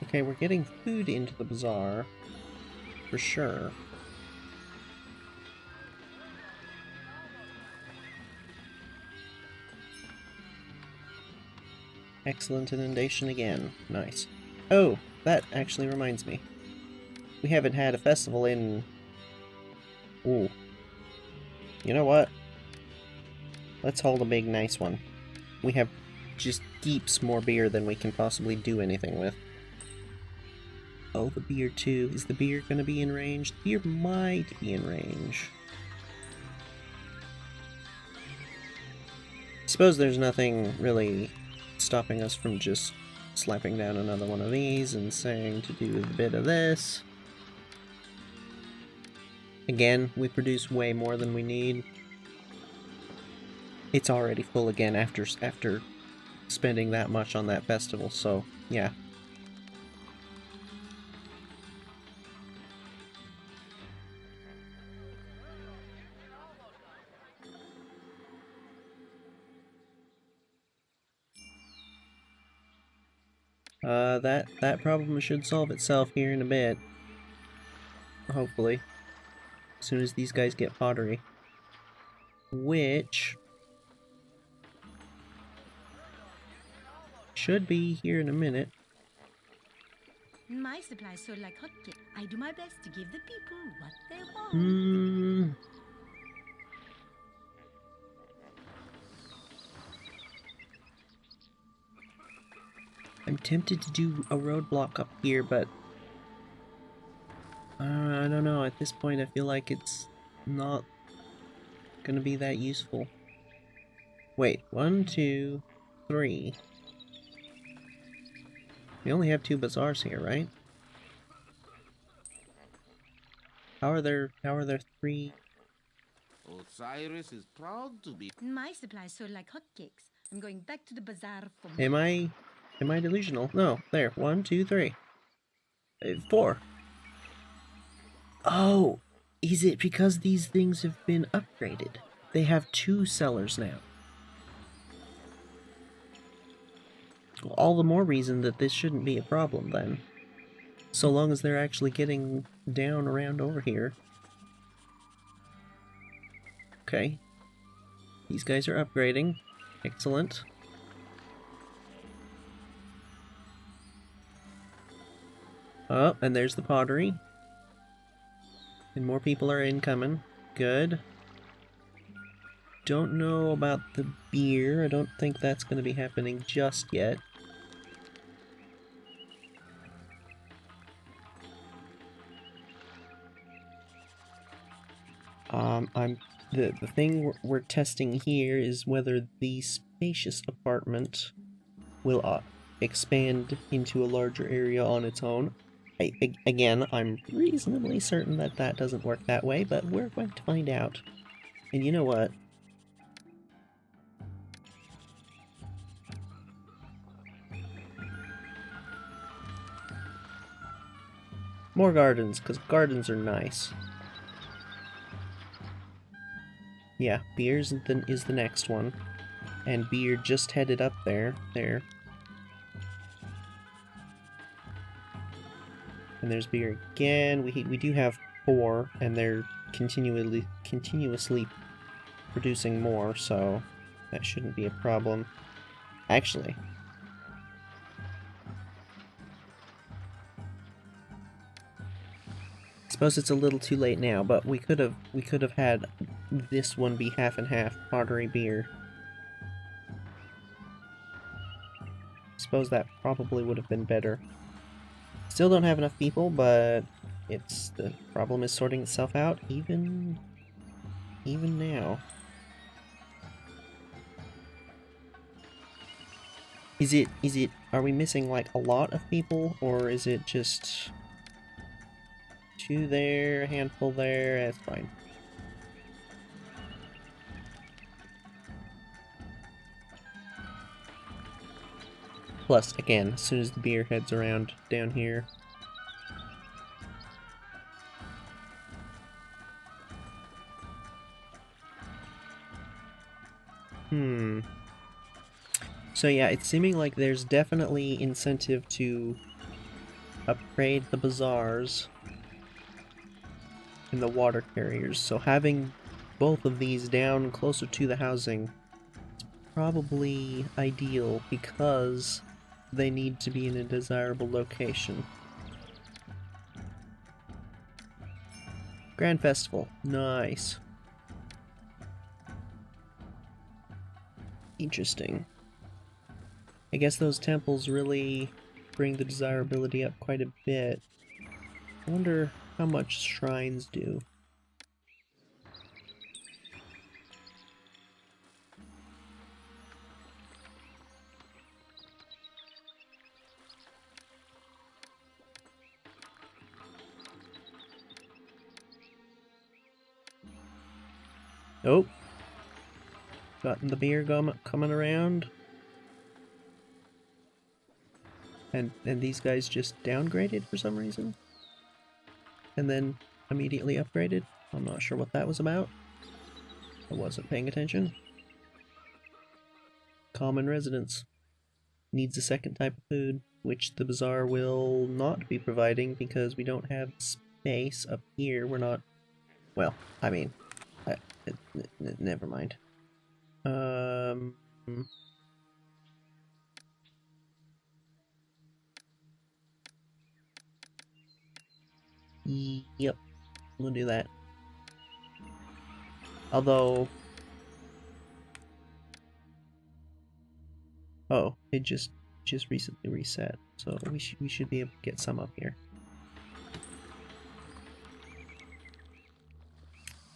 Okay, we're getting food into the bazaar, for sure. Excellent inundation again. Nice. Oh, that actually reminds me. We haven't had a festival in... Ooh. You know what? Let's hold a big nice one. We have just heaps more beer than we can possibly do anything with. Oh, the beer too. Is the beer gonna be in range? The beer might be in range. I suppose there's nothing really stopping us from just slapping down another one of these and saying to do a bit of this. Again, we produce way more than we need. It's already full again after spending that much on that festival, so yeah. That problem should solve itself here in a bit. Hopefully. As soon as these guys get pottery. Which... should be here in a minute.
My supplies sold like hotcakes. I do my best to give the people what they want.
I'm tempted to do a roadblock up here, but... I don't know, at this point I feel like it's not gonna be that useful. Wait, 1, 2, 3. We only have 2 bazaars here, right? How are there 3?
Osiris is proud to be.
My supplies sold like hotcakes. I'm going back to the bazaar for more.
Am I delusional? No, there. 1, 2, 3. 4. Oh, is it because these things have been upgraded? They have 2 cellars now. Well, all the more reason that this shouldn't be a problem then. So long as they're actually getting down around over here. Okay. These guys are upgrading. Excellent. Oh, and there's the pottery. And more people are incoming. Good. Don't know about the beer. I don't think that's going to be happening just yet. The thing we're testing here is whether the spacious apartment will expand into a larger area on its own. Again, I'm reasonably certain that that doesn't work that way, but we're going to find out. And you know what? More gardens, because gardens are nice. Yeah, beers is the next one. And beer just headed up there. And there's beer again. We do have 4, and they're continuously producing more, so that shouldn't be a problem. Actually, I suppose it's a little too late now, but we could have had this one be half and half pottery beer. Suppose that probably would have been better. Still don't have enough people, but the problem is sorting itself out even now. Are we missing like a lot of people, or is it just 2 there, a handful there? That's fine. Plus, again, as soon as the beer heads around down here. So yeah, it's seeming like there's definitely incentive to upgrade the bazaars and the water carriers. So having both of these down closer to the housing is probably ideal because they need to be in a desirable location. Grand Festival. Nice. Interesting. I guess those temples really bring the desirability up quite a bit. I wonder how much shrines do. Oh. Gotten the beer coming around. And these guys just downgraded for some reason. And then immediately upgraded. I'm not sure what that was about. I wasn't paying attention. Common residence. Needs a second type of food, which the bazaar will not be providing because we don't have space up here. We're not... Well, I mean... never mind. Yep, we'll do that. Although... Oh, it just recently reset, so we should be able to get some up here.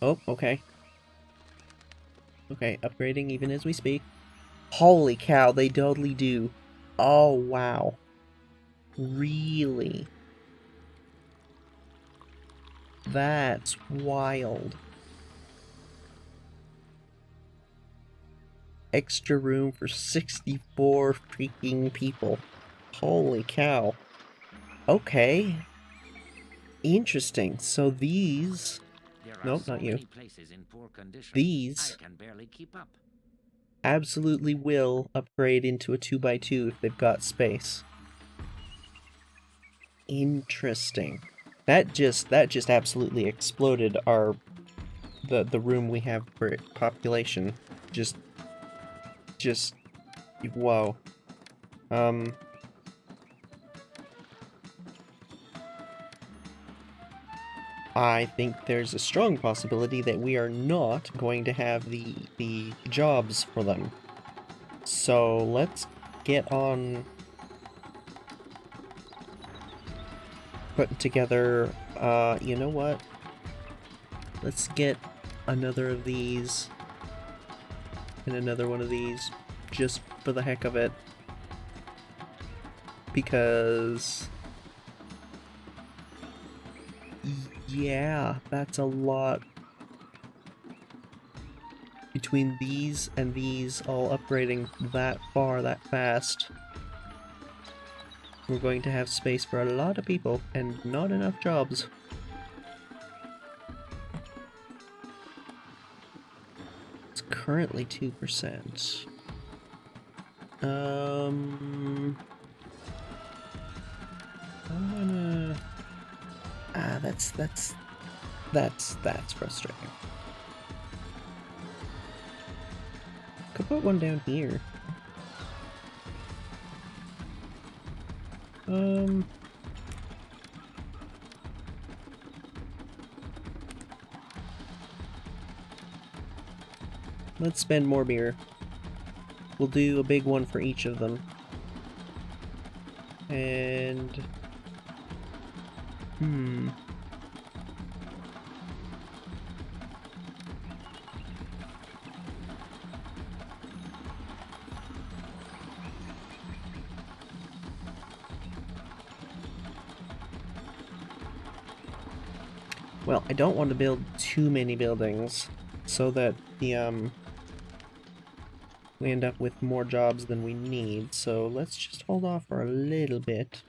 Oh, okay. Okay, upgrading even as we speak. Holy cow, they totally do. Oh, wow. Really? That's wild. Extra room for 64 freaking people. Holy cow. Okay. Interesting. So these... Nope, not you. These absolutely will upgrade into a 2x2 if they've got space. Interesting. That just absolutely exploded our the room we have for population. Just whoa. I think there's a strong possibility that we are not going to have the jobs for them. So let's get on putting together, you know what? Let's get another of these and another one of these just for the heck of it. Because yeah, that's a lot. Between these and these all upgrading that far, that fast, we're going to have space for a lot of people and not enough jobs. It's currently 2%. I'm gonna... that's frustrating. Could put one down here. Let's spend more beer. We'll do a big one for each of them. And... well, I don't want to build too many buildings so that the we end up with more jobs than we need, so let's just hold off for a little bit.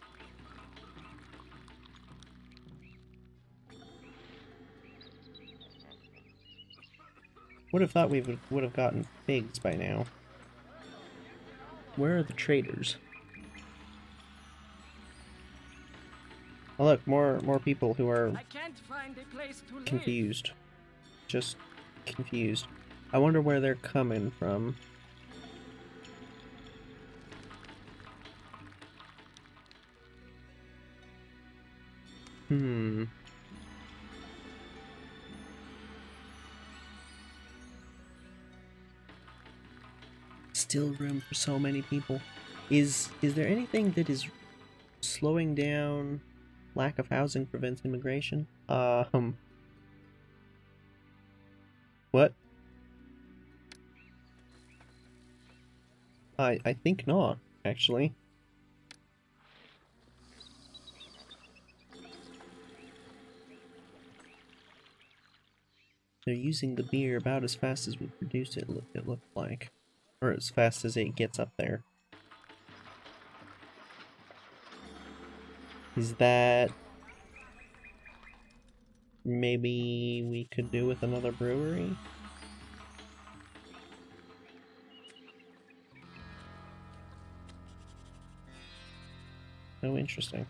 Would have thought we would have gotten figs by now. Where are the traders? Oh look, more people who are
I can't find a place to live.
confused. Just confused. I wonder where they're coming from. Still room for so many people. Is there anything that is slowing down lack of housing prevents immigration? What? I think not, actually. They're using the beer about as fast as we produced it, it looked like. Or as fast as it gets up there. Is that... maybe we could do with another brewery? Oh, interesting.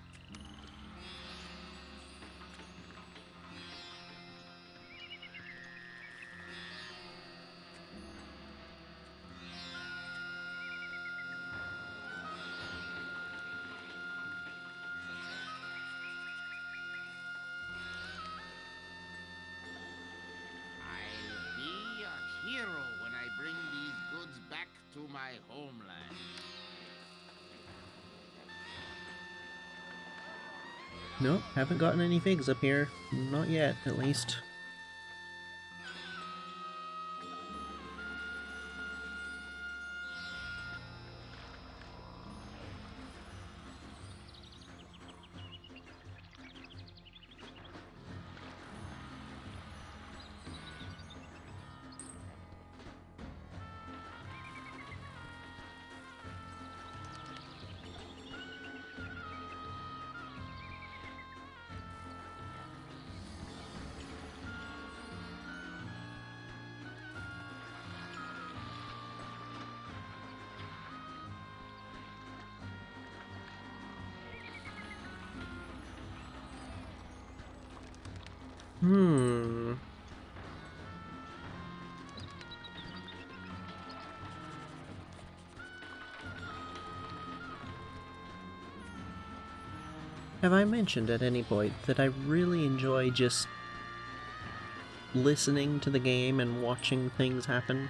I'll be a hero when I bring these goods back to my homeland.
Nope, haven't gotten any figs up here. Not yet, at least. Have I mentioned at any point that I really enjoy just listening to the game and watching things happen?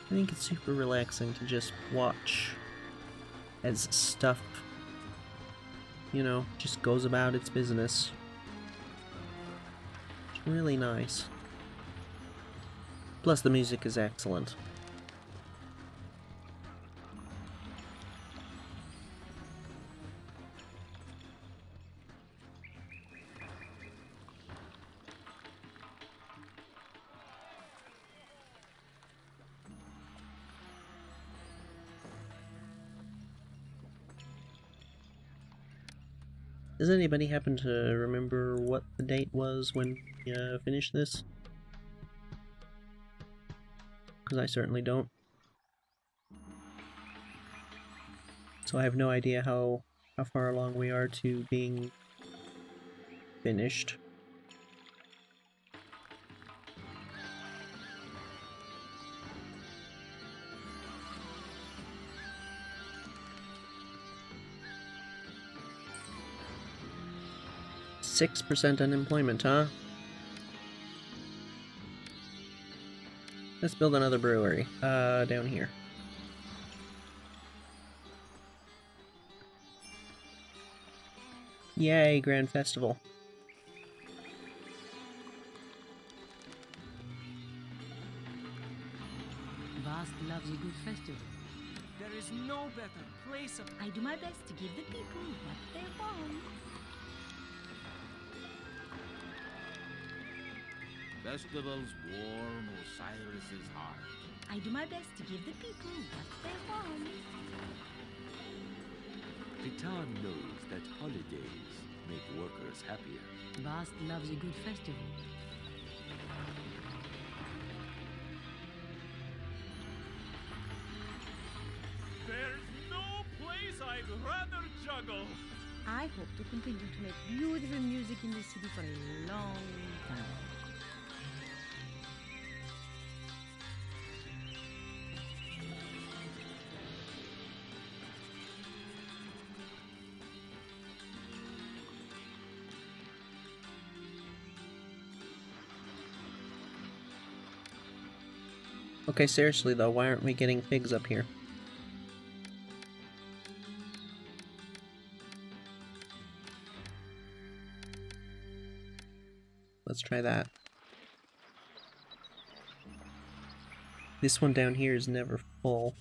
I think it's super relaxing to just watch as stuff, you know, just goes about its business. It's really nice. Plus the music is excellent. Does anybody happen to remember what the date was when we finished this? Because I certainly don't. So I have no idea how far along we are to being finished. %6 unemployment, huh? Let's build another brewery. Down here. Yay, Grand Festival.
Bast loves a good festival.
There is no better place of...
I do my best to give the people what they want.
Festivals warm Osiris's heart.
I do my best to give the people what they want.
Titan knows that holidays make workers happier.
Bast loves a good festival.
There's no place I'd rather juggle.
I hope to continue to make beautiful music in this city for a long time.
Okay, seriously though, why aren't we getting pigs up here? Let's try that. This one down here is never full.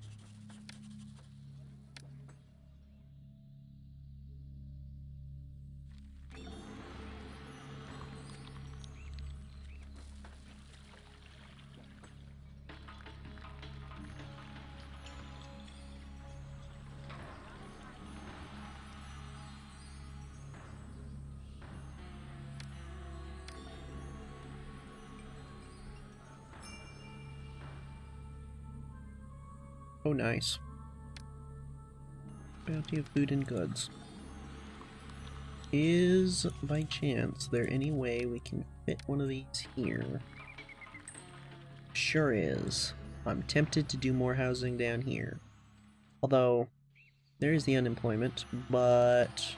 Oh, nice. Bounty of food and goods. Is, by chance, there any way we can fit one of these here? Sure is. I'm tempted to do more housing down here. Although, there is the unemployment, but...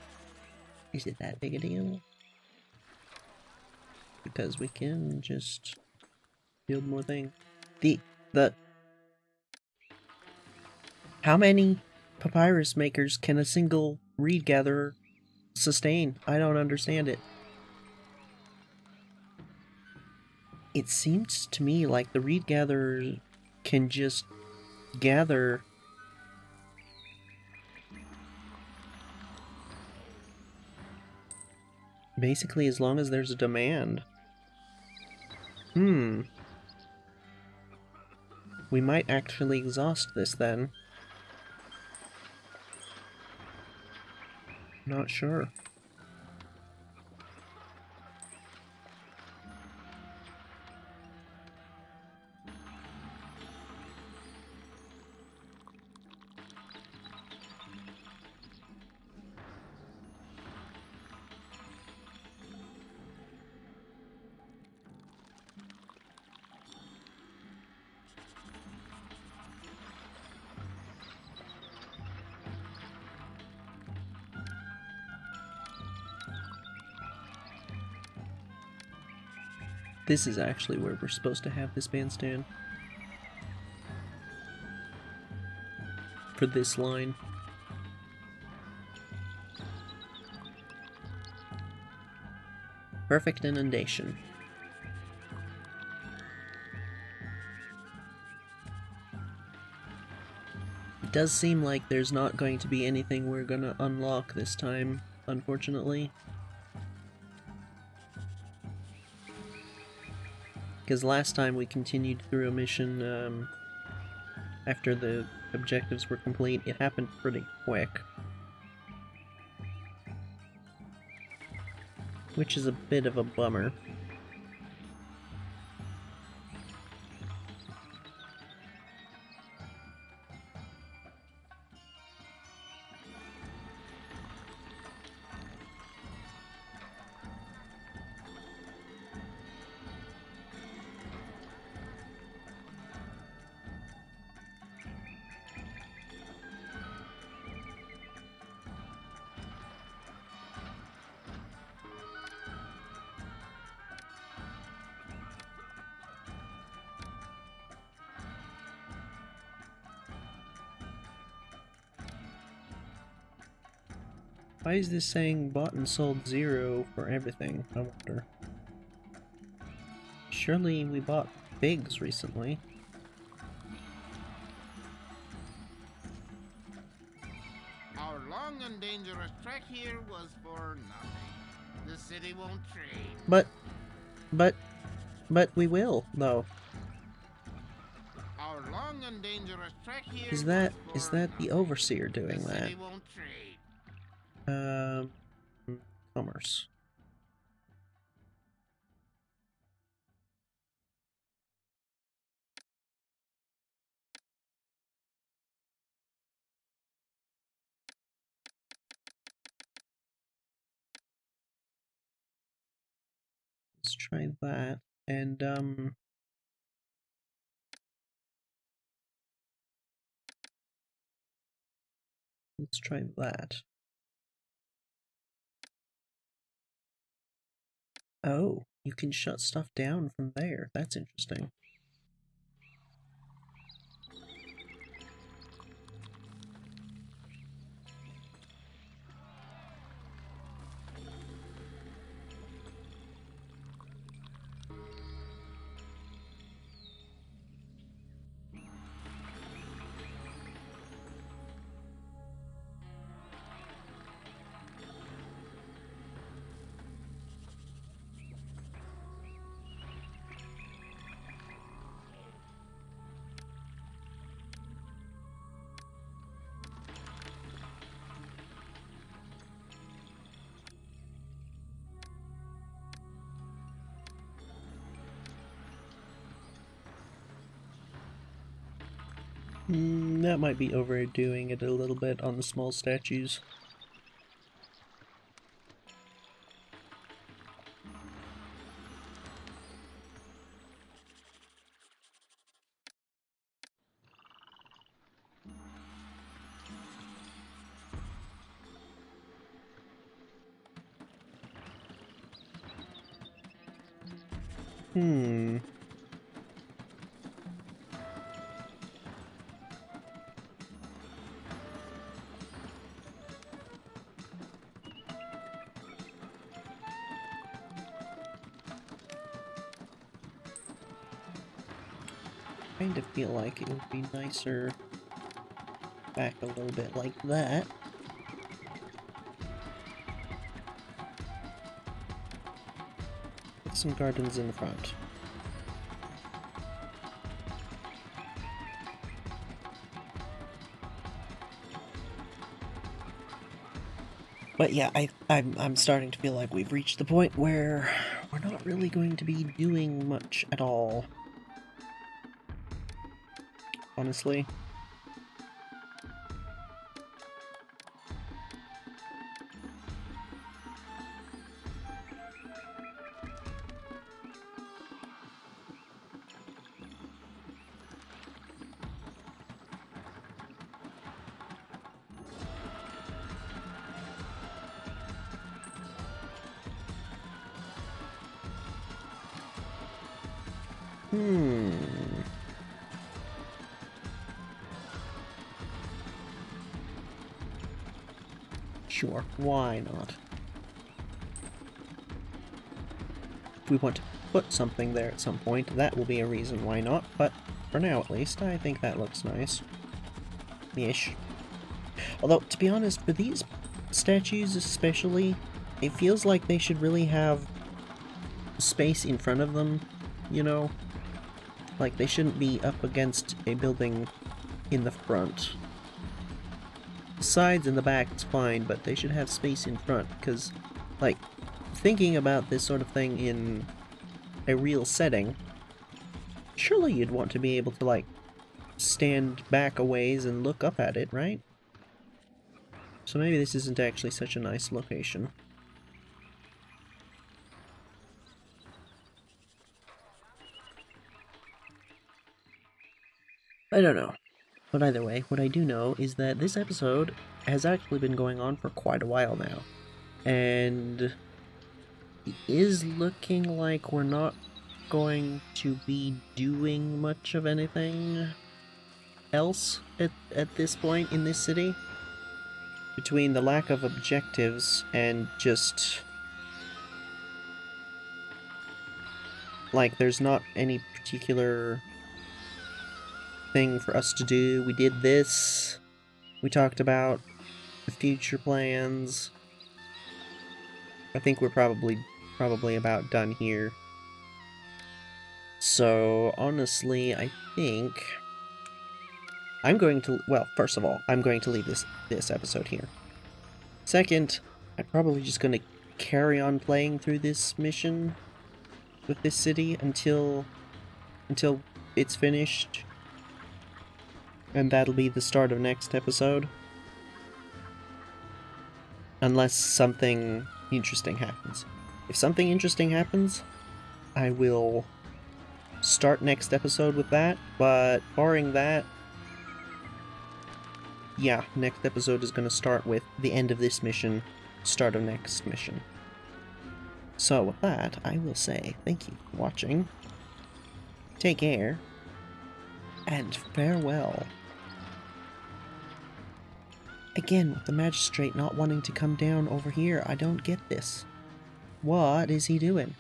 is it that big a deal? Because we can just build more things. How many papyrus makers can a single reed gatherer sustain? I don't understand it. It seems to me like the reed gatherer can just gather basically as long as there's a demand. We might actually exhaust this then. Not sure. This is actually where we're supposed to have this bandstand. For this line. Perfect inundation. It does seem like there's not going to be anything we're gonna unlock this time, unfortunately. Because last time we continued through a mission, after the objectives were complete, it happened pretty quick. Which is a bit of a bummer. Why is this saying bought and sold 0 for everything, I wonder? Surely we bought figs recently.
Our long and dangerous trek here was for nothing. The city won't trade.
But we will, though.
Our long and dangerous trek here
Is that
was for
the
nothing.
overseer doing
The
that?
city won't trade.
Commerce. Let's try that, and let's try that. Oh, you can shut stuff down from there. That's interesting. That might be overdoing it a little bit on the small statues. I kind of feel like it would be nicer back a little bit like that. With some gardens in the front. But yeah, I'm starting to feel like we've reached the point where we're not really going to be doing much at all. Honestly. Sure, why not? if we want to put something there at some point, that will be a reason why not, but for now at least, I think that looks nice. Ish. Although, to be honest, for these statues especially, it feels like they should really have space in front of them, you know? Like, they shouldn't be up against a building in the front. The sides and the back is fine, but they should have space in front, because, like, thinking about this sort of thing in a real setting, surely you'd want to be able to, like, stand back a ways and look up at it, right? So maybe this isn't actually such a nice location. I don't know. But either way, what I do know is that this episode has actually been going on for quite a while now. And it is looking like we're not going to be doing much of anything else at this point in this city. Between the lack of objectives and just... like, there's not any particular thing for us to do. We did this. We talked about the future plans. I think we're probably about done here. So, honestly, I think I'm going to... well, first of all, I'm going to leave this episode here. Second, I'm probably just going to carry on playing through this mission with this city until it's finished. And that'll be the start of next episode. Unless something interesting happens. If something interesting happens, I will start next episode with that, but barring that, yeah, next episode is going to start with the end of this mission, start of next mission. So with that, I will say thank you for watching, take care, and farewell. Again, with the magistrate not wanting to come down over here, I don't get this. What is he doing?